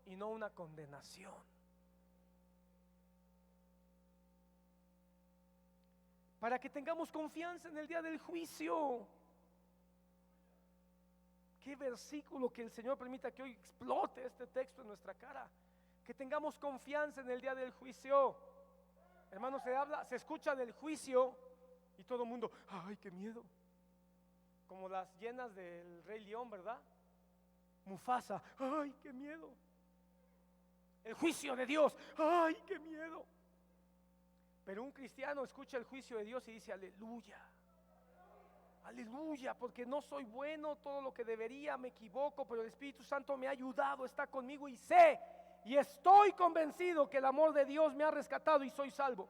y no una condenación. Para que tengamos confianza en el día del juicio. Qué versículo que el Señor permita que hoy explote este texto en nuestra cara. Que tengamos confianza en el día del juicio. Hermanos, se escucha del juicio y todo el mundo, ay, qué miedo. Como las llenas del Rey León, ¿verdad? Mufasa, ay, qué miedo. El juicio de Dios, ay, qué miedo. Pero un cristiano escucha el juicio de Dios y dice, aleluya. Aleluya, porque no soy bueno, todo lo que debería, me equivoco, pero el Espíritu Santo me ha ayudado, está conmigo y sé y estoy convencido que el amor de Dios me ha rescatado y soy salvo.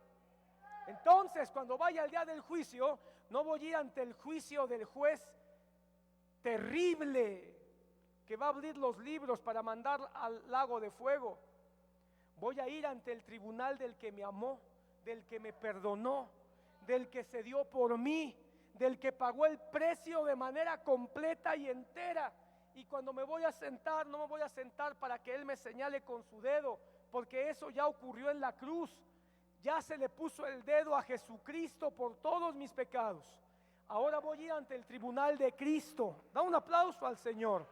Entonces, cuando vaya al día del juicio, no voy a ir ante el juicio del juez terrible que va a abrir los libros para mandar al lago de fuego. Voy a ir ante el tribunal del que me amó, del que me perdonó, del que se dio por mí, del que pagó el precio de manera completa y entera. Y cuando me voy a sentar, no me voy a sentar para que Él me señale con su dedo, porque eso ya ocurrió en la cruz. Ya se le puso el dedo a Jesucristo por todos mis pecados. Ahora voy a ir ante el tribunal de Cristo. Da un aplauso al Señor.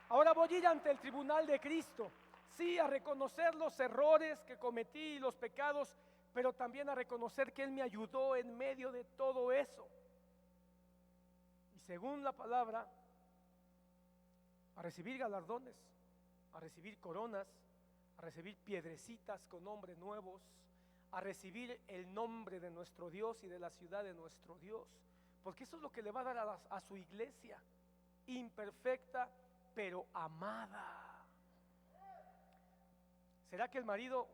Ahora voy a ir ante el tribunal de Cristo. Sí, a reconocer los errores que cometí y los pecados, pero también a reconocer que Él me ayudó en medio de todo eso. Y según la palabra, a recibir galardones, a recibir coronas, a recibir piedrecitas con nombres nuevos, a recibir el nombre de nuestro Dios y de la ciudad de nuestro Dios, porque eso es lo que le va a dar a su iglesia, imperfecta pero amada. ¿Será que el marido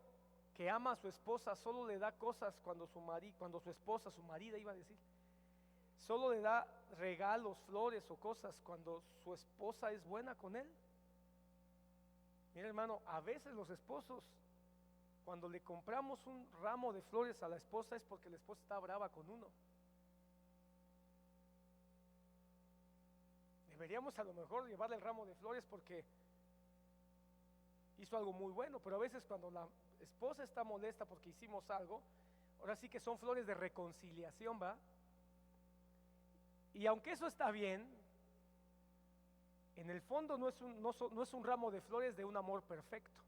que ama a su esposa solo le da cosas cuando su esposa, su marida iba a decir, solo le da regalos, flores o cosas cuando su esposa es buena con él? Mira, hermano, a veces los esposos, cuando le compramos un ramo de flores a la esposa, es porque la esposa está brava con uno. Deberíamos a lo mejor llevarle el ramo de flores porque hizo algo muy bueno, pero a veces cuando la esposa está molesta porque hicimos algo, ahora sí que son flores de reconciliación, ¿va? Y aunque eso está bien, en el fondo no es un ramo de flores de un amor perfecto,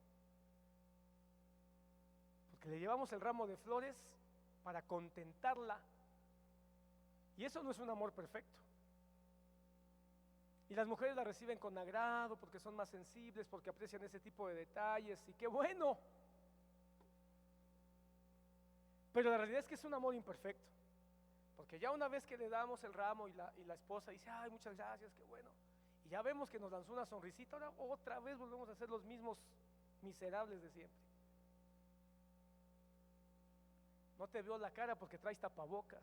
porque le llevamos el ramo de flores para contentarla, y eso no es un amor perfecto. Y las mujeres la reciben con agrado porque son más sensibles, porque aprecian ese tipo de detalles, y qué bueno. Pero la realidad es que es un amor imperfecto. Porque ya una vez que le damos el ramo y la esposa dice, ay, muchas gracias, qué bueno. Y ya vemos que nos lanzó una sonrisita, ahora otra vez volvemos a ser los mismos miserables de siempre. No te veo la cara porque traes tapabocas.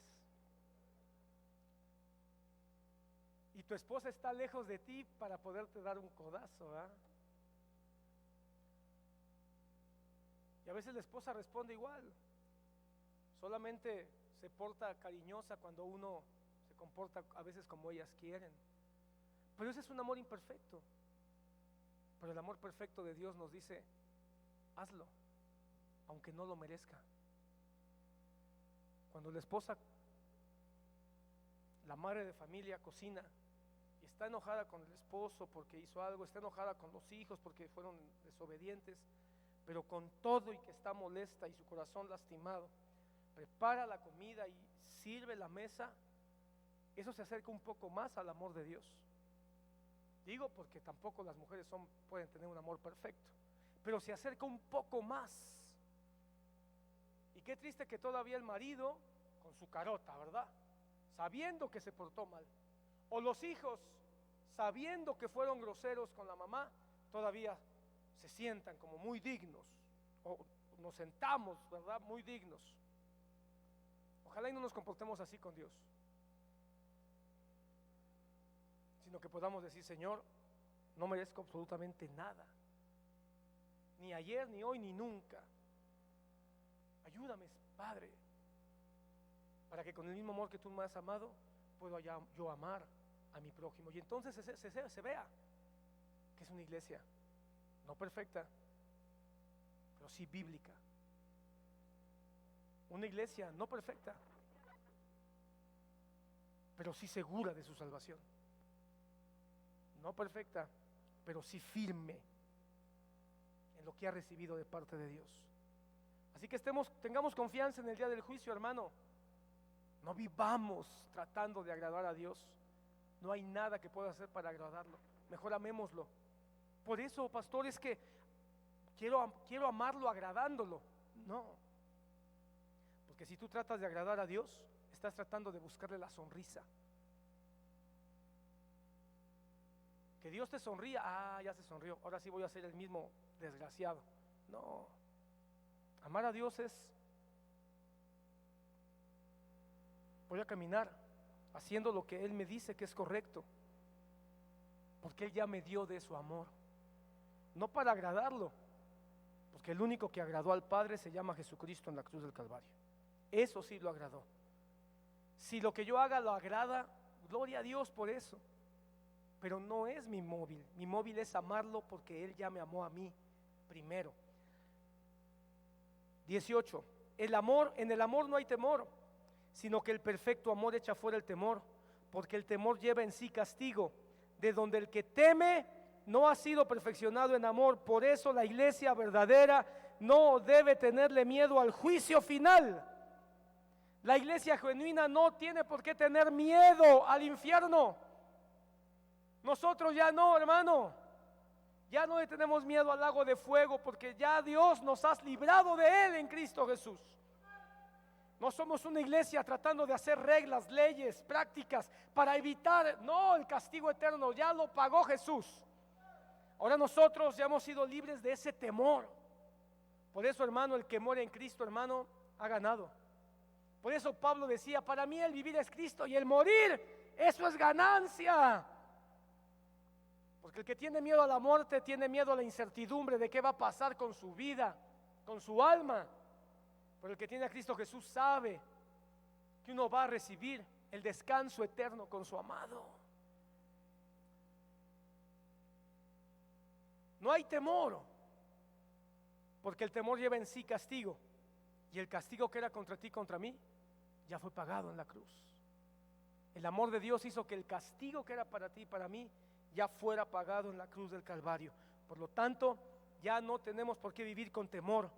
Y tu esposa está lejos de ti para poderte dar un codazo, ¿verdad? Y a veces la esposa responde igual. Solamente se porta cariñosa cuando uno se comporta a veces como ellas quieren. Pero ese es un amor imperfecto. Pero el amor perfecto de Dios nos dice, hazlo, aunque no lo merezca. Cuando la esposa, la madre de familia, cocina y está enojada con el esposo porque hizo algo, está enojada con los hijos porque fueron desobedientes, pero con todo y que está molesta y su corazón lastimado, prepara la comida y sirve la mesa, eso se acerca un poco más al amor de Dios. Digo porque tampoco las mujeres pueden tener un amor perfecto, pero se acerca un poco más. Y qué triste que todavía el marido con su carota, ¿verdad? Sabiendo que se portó mal, o los hijos sabiendo que fueron groseros con la mamá, todavía se sientan como muy dignos, o nos sentamos, ¿verdad? Muy dignos. Ojalá y no nos comportemos así con Dios, sino que podamos decir, Señor, no merezco absolutamente nada, ni ayer, ni hoy, ni nunca. Ayúdame, Padre, para que con el mismo amor que tú me has amado, pueda yo amar a mi prójimo. Y entonces se vea que es una iglesia no perfecta, pero sí bíblica. Una iglesia no perfecta, pero sí segura de su salvación. No perfecta, pero sí firme en lo que ha recibido de parte de Dios. Así que tengamos confianza en el día del juicio, hermano. No vivamos tratando de agradar a Dios. No hay nada que pueda hacer para agradarlo. Mejor amémoslo. Por eso, pastor, es que quiero amarlo agradándolo. No. Porque si tú tratas de agradar a Dios, estás tratando de buscarle la sonrisa. Que Dios te sonría, ya se sonrió, ahora sí voy a ser el mismo desgraciado. No. Amar a Dios es, voy a caminar haciendo lo que Él me dice que es correcto, porque Él ya me dio de su amor, no para agradarlo, porque el único que agradó al Padre se llama Jesucristo en la cruz del Calvario. Eso sí lo agradó. Si lo que yo haga lo agrada, gloria a Dios por eso, pero no es mi móvil es amarlo porque Él ya me amó a mí primero. 18. En el amor no hay temor, sino que el perfecto amor echa fuera el temor, porque el temor lleva en sí castigo, de donde el que teme no ha sido perfeccionado en amor. Por eso la iglesia verdadera no debe tenerle miedo al juicio final. La iglesia genuina no tiene por qué tener miedo al infierno. Nosotros ya no, hermano. Ya no le tenemos miedo al lago de fuego, porque ya Dios nos ha librado de él en Cristo Jesús. No somos una iglesia tratando de hacer reglas, leyes, prácticas para evitar, el castigo eterno, ya lo pagó Jesús. Ahora nosotros ya hemos sido libres de ese temor. Por eso, hermano, el que muere en Cristo, hermano, ha ganado. Por eso Pablo decía, para mí el vivir es Cristo y el morir, eso es ganancia. Porque el que tiene miedo a la muerte tiene miedo a la incertidumbre de qué va a pasar con su vida, con su alma. Pero el que tiene a Cristo Jesús sabe que uno va a recibir el descanso eterno con su amado. No hay temor, porque el temor lleva en sí castigo, y el castigo que era contra ti, contra mí, ya fue pagado en la cruz. El amor de Dios hizo que el castigo que era para ti y para mí ya fuera pagado en la cruz del Calvario. Por lo tanto, ya no tenemos por qué vivir con temor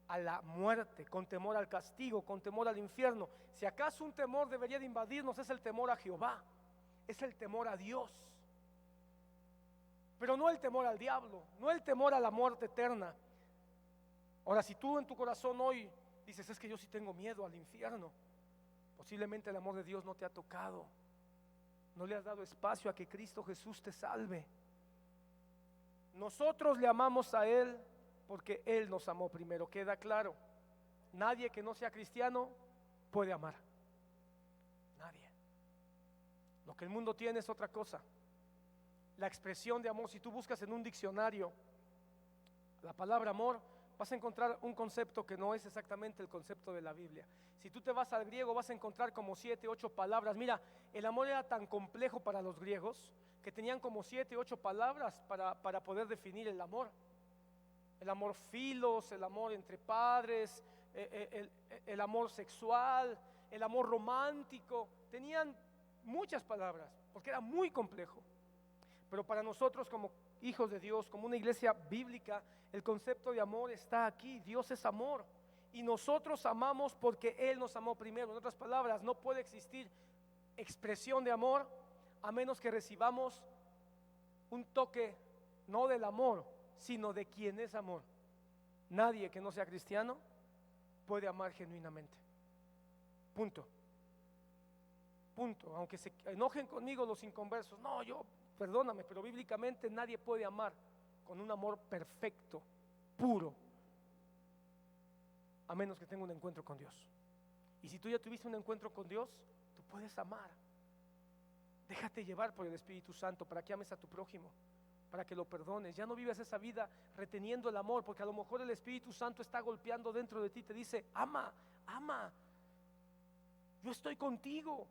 a la muerte, con temor al castigo, con temor al infierno. Si acaso un temor debería de invadirnos, es el temor a Jehová, es el temor a Dios, pero no el temor al diablo, no el temor a la muerte eterna. Ahora, si tú en tu corazón hoy dices, es que yo sí tengo miedo al infierno, Posiblemente el amor de Dios no te ha tocado, no le has dado espacio a que Cristo Jesús te salve. Nosotros le amamos a Él porque Él nos amó primero, queda claro. Nadie que no sea cristiano puede amar. Nadie. Lo que el mundo tiene es otra cosa. La expresión de amor, si tú buscas en un diccionario la palabra amor, vas a encontrar un concepto que no es exactamente el concepto de la Biblia. Si tú te vas al griego, vas a encontrar como 7, 8 palabras. Mira, el amor era tan complejo para los griegos que tenían como 7, 8 palabras para poder definir el amor. El amor filos, el amor entre padres, el amor sexual, el amor romántico. Tenían muchas palabras porque era muy complejo. Pero para nosotros como hijos de Dios, como una iglesia bíblica, el concepto de amor está aquí. Dios es amor y nosotros amamos porque Él nos amó primero. En otras palabras, no puede existir expresión de amor a menos que recibamos un toque no del amor, sino de quien es amor. Nadie que no sea cristiano puede amar genuinamente. Punto. Punto. Aunque se enojen conmigo los inconversos, no, perdóname, pero bíblicamente nadie puede amar con un amor perfecto, puro, a menos que tenga un encuentro con Dios. Y si tú ya tuviste un encuentro con Dios, tú puedes amar. Déjate llevar por el Espíritu Santo para que ames a tu prójimo, para que lo perdones. Ya no vivas esa vida reteniendo el amor, porque a lo mejor el Espíritu Santo está golpeando dentro de ti, te dice, ama, ama, yo estoy contigo.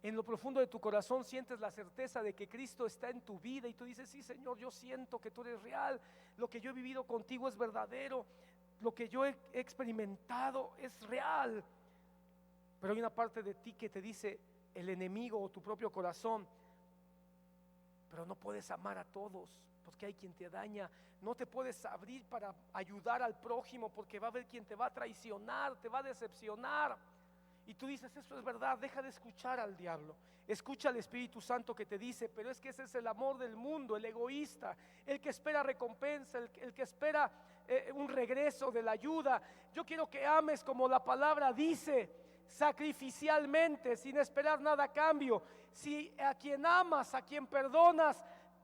En lo profundo de tu corazón sientes la certeza de que Cristo está en tu vida y tú dices, sí, Señor, yo siento que tú eres real, lo que yo he vivido contigo es verdadero, lo que yo he experimentado es real. Pero hay una parte de ti que te dice el enemigo o tu propio corazón, pero no puedes amar a todos porque hay quien te daña, no te puedes abrir para ayudar al prójimo porque va a haber quien te va a traicionar, te va a decepcionar. Y tú dices, eso es verdad, deja de escuchar al diablo. Escucha al Espíritu Santo que te dice, pero es que ese es el amor del mundo, el egoísta, el que espera recompensa, el que espera un regreso de la ayuda. Yo quiero que ames como la palabra dice, sacrificialmente, sin esperar nada a cambio. Si a quien amas, a quien perdonas,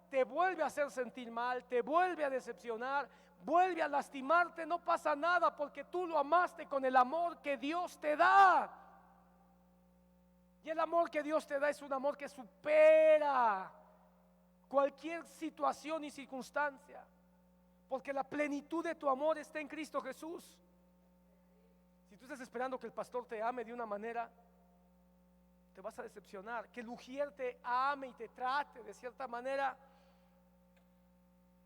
te vuelve a hacer sentir mal, te vuelve a decepcionar, vuelve a lastimarte, no pasa nada porque tú lo amaste con el amor que Dios te da. Y el amor que Dios te da es un amor que supera cualquier situación y circunstancia, porque la plenitud de tu amor está en Cristo Jesús. Si tú estás esperando que el pastor te ame de una manera, te vas a decepcionar. Que el ujier te ame y te trate de cierta manera,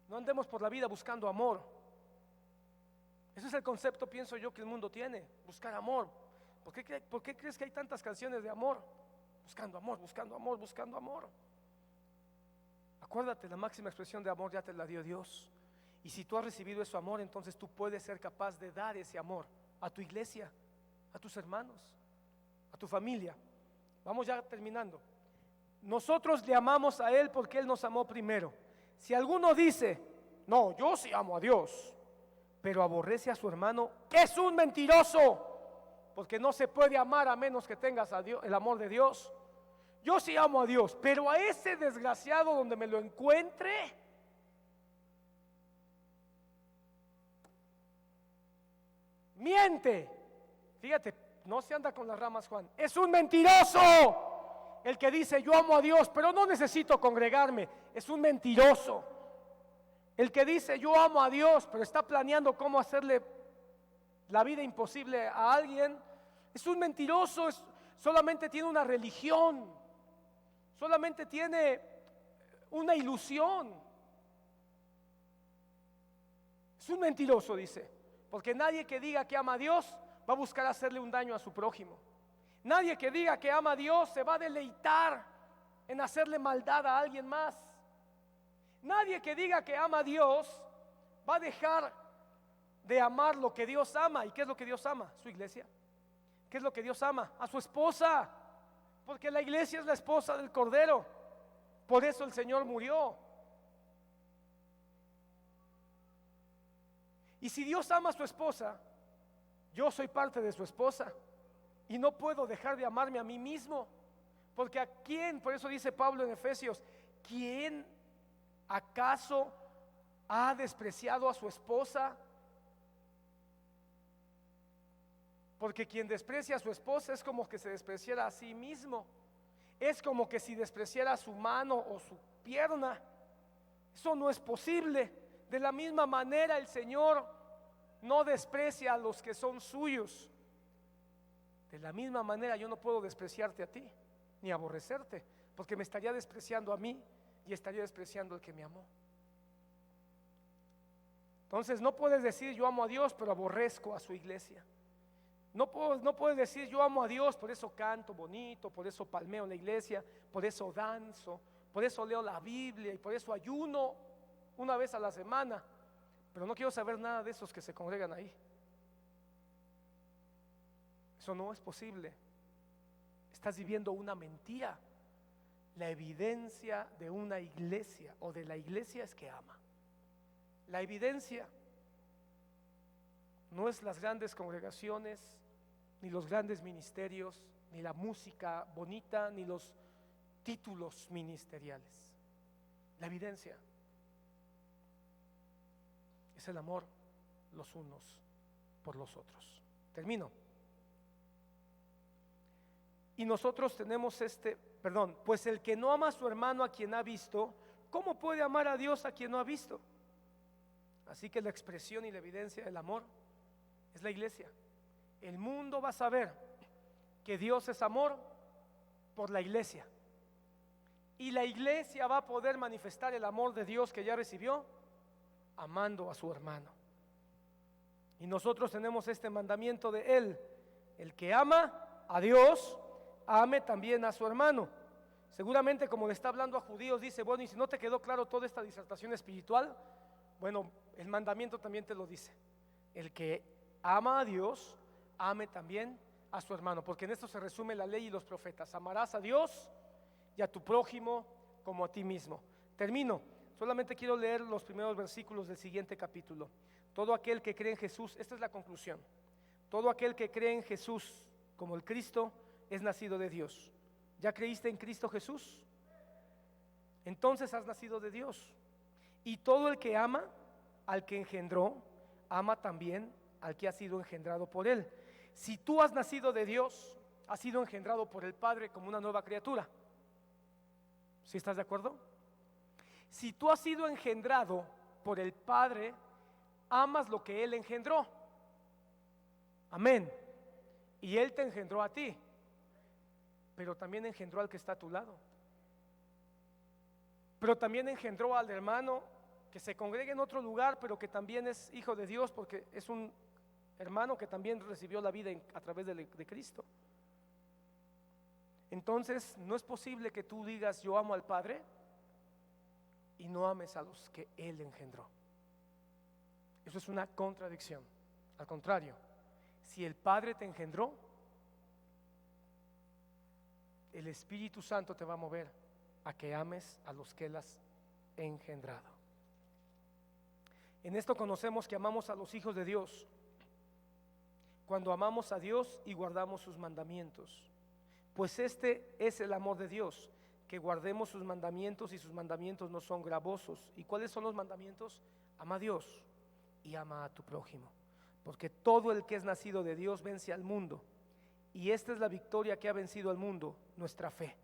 no andemos por la vida buscando amor. Ese es el concepto, pienso yo, que el mundo tiene, buscar amor. ¿Por qué crees que hay tantas canciones de amor? Buscando amor, buscando amor, buscando amor. Acuérdate, la máxima expresión de amor ya te la dio Dios. Y si tú has recibido ese amor, entonces tú puedes ser capaz de dar ese amor a tu iglesia, a tus hermanos, a tu familia. Vamos ya terminando. Nosotros le amamos a Él porque Él nos amó primero. Si alguno dice, no, yo sí amo a Dios, pero aborrece a su hermano, es un mentiroso. Porque no se puede amar a menos que tengas a Dios, el amor de Dios. Yo sí amo a Dios, pero a ese desgraciado donde me lo encuentre, miente. Fíjate, no se anda con las ramas, Juan. Es un mentiroso. El que dice yo amo a Dios, pero no necesito congregarme, es un mentiroso. El que dice yo amo a Dios, pero está planeando cómo hacerle la vida imposible a alguien, es un mentiroso. Solamente tiene una religión, solamente tiene una ilusión. Es un mentiroso, dice, porque nadie que diga que ama a Dios va a buscar hacerle un daño a su prójimo. Nadie que diga que ama a Dios se va a deleitar en hacerle maldad a alguien más. Nadie que diga que ama a Dios va a dejar de amar lo que Dios ama. ¿Y qué es lo que Dios ama? Su iglesia. ¿Qué es lo que Dios ama? A su esposa, porque la iglesia es la esposa del Cordero. Por eso el Señor murió. Y si Dios ama a su esposa, yo soy parte de su esposa. Y no puedo dejar de amarme a mí mismo. Porque a quién, por eso dice Pablo en Efesios, ¿quién acaso ha despreciado a su esposa? Porque quien desprecia a su esposa es como que se despreciara a sí mismo. Es como que si despreciara su mano o su pierna. Eso no es posible. De la misma manera el Señor no desprecia a los que son suyos. De la misma manera yo no puedo despreciarte a ti, ni aborrecerte, porque me estaría despreciando a mí y estaría despreciando al que me amó. Entonces no puedes decir yo amo a Dios pero aborrezco a su iglesia. No puedes decir yo amo a Dios, por eso canto bonito, por eso palmeo en la iglesia, por eso danzo, por eso leo la Biblia y por eso ayuno una vez a la semana, pero no quiero saber nada de esos que se congregan ahí. Eso no es posible. Estás viviendo una mentira. La evidencia de una iglesia o de la iglesia es que ama. La evidencia no es las grandes congregaciones, ni los grandes ministerios, ni la música bonita, ni los títulos ministeriales. La evidencia es el amor los unos por los otros. Termino. Y nosotros tenemos pues el que no ama a su hermano a quien ha visto, ¿cómo puede amar a Dios a quien no ha visto? Así que la expresión y la evidencia del amor es la iglesia. El mundo va a saber que Dios es amor por la iglesia. Y la iglesia va a poder manifestar el amor de Dios que ya recibió amando a su hermano. Y nosotros tenemos este mandamiento de Él: el que ama a Dios, ame también a su hermano. Seguramente, como le está hablando a judíos, dice, bueno, y si no te quedó claro toda esta disertación espiritual, bueno, el mandamiento también te lo dice: el que ama a Dios, ame también a su hermano, porque en esto se resume la ley y los profetas: amarás a Dios y a tu prójimo como a ti mismo. Termino, solamente quiero leer los primeros versículos del siguiente capítulo. Todo aquel que cree en Jesús, esta es la conclusión, todo aquel que cree en Jesús como el Cristo es nacido de Dios. ¿Ya creíste en Cristo Jesús? Entonces has nacido de Dios. Y todo el que ama al que engendró, ama también al que ha sido engendrado por Él. Si tú has nacido de Dios, has sido engendrado por el Padre como una nueva criatura. ¿Sí estás de acuerdo? Si tú has sido engendrado por el Padre, amas lo que Él engendró. Amén. Y Él te engendró a ti, pero también engendró al que está a tu lado. Pero también engendró al hermano que se congrega en otro lugar, pero que también es hijo de Dios, porque es un hermano que también recibió la vida a través de Cristo. Entonces no es posible que tú digas yo amo al Padre y no ames a los que Él engendró. Eso es una contradicción. Al contrario, si el Padre te engendró, el Espíritu Santo te va a mover a que ames a los que Él has engendrado. En esto conocemos que amamos a los hijos de Dios, cuando amamos a Dios y guardamos sus mandamientos. Pues este es el amor de Dios, que guardemos sus mandamientos, y sus mandamientos no son gravosos. ¿Y cuáles son los mandamientos? Ama a Dios y ama a tu prójimo, porque todo el que es nacido de Dios vence al mundo. Y esta es la victoria que ha vencido al mundo, nuestra fe.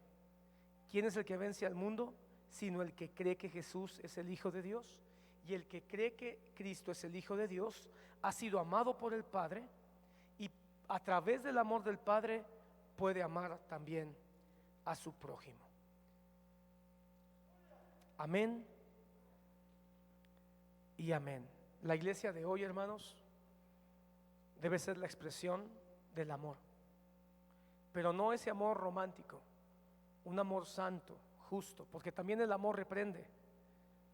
¿Quién es el que vence al mundo? Sino el que cree que Jesús es el Hijo de Dios. Y el que cree que Cristo es el Hijo de Dios ha sido amado por el Padre, y a través del amor del Padre puede amar también a su prójimo. Amén y amén. La iglesia de hoy, hermanos, debe ser la expresión del amor, pero no ese amor romántico, un amor santo, justo, porque también el amor reprende,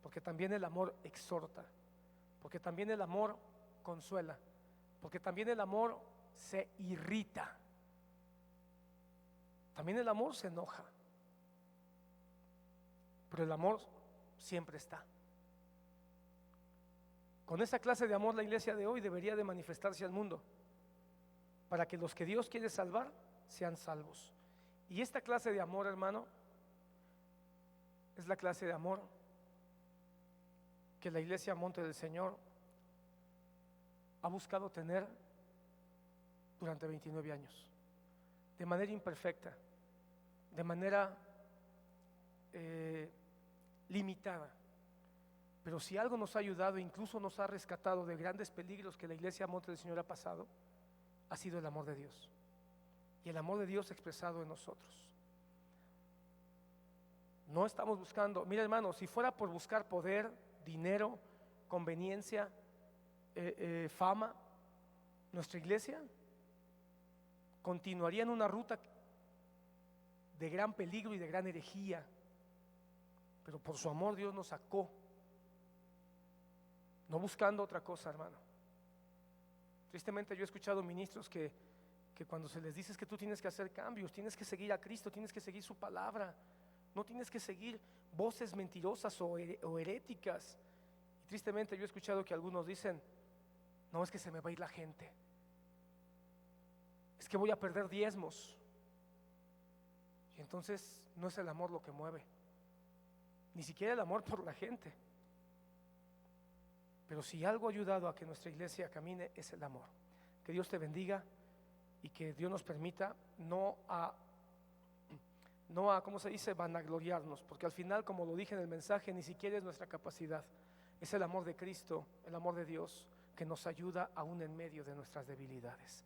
porque también el amor exhorta, porque también el amor consuela, porque también el amor se irrita, también el amor se enoja, pero el amor siempre está. Con esa clase de amor la iglesia de hoy debería de manifestarse al mundo. para que los que Dios quiere salvar sean salvos. Y esta clase de amor, hermano, es la clase de amor que la iglesia Monte del Señor ha buscado tener durante 29 años, de manera imperfecta, de manera limitada. Pero si algo nos ha ayudado, incluso nos ha rescatado de grandes peligros que la iglesia Monte del Señor ha pasado, ha sido el amor de Dios. Y el amor de Dios expresado en nosotros. No estamos buscando, mira hermano, si fuera por buscar poder, dinero, conveniencia, fama, nuestra iglesia continuaría en una ruta de gran peligro y de gran herejía. Pero por su amor Dios nos sacó, no buscando otra cosa, hermano. Tristemente yo he escuchado ministros que cuando se les dice es que tú tienes que hacer cambios, tienes que seguir a Cristo, tienes que seguir su palabra, no tienes que seguir voces mentirosas o heréticas. Y tristemente yo he escuchado que algunos dicen, no, es que se me va a ir la gente, es que voy a perder diezmos. Y entonces no es el amor lo que mueve, ni siquiera el amor por la gente. Pero si algo ha ayudado a que nuestra iglesia camine es el amor. Que Dios te bendiga y que Dios nos permita no a ¿cómo se dice?, vanagloriarnos, porque al final, como lo dije en el mensaje, ni siquiera es nuestra capacidad, es el amor de Cristo, el amor de Dios que nos ayuda aún en medio de nuestras debilidades.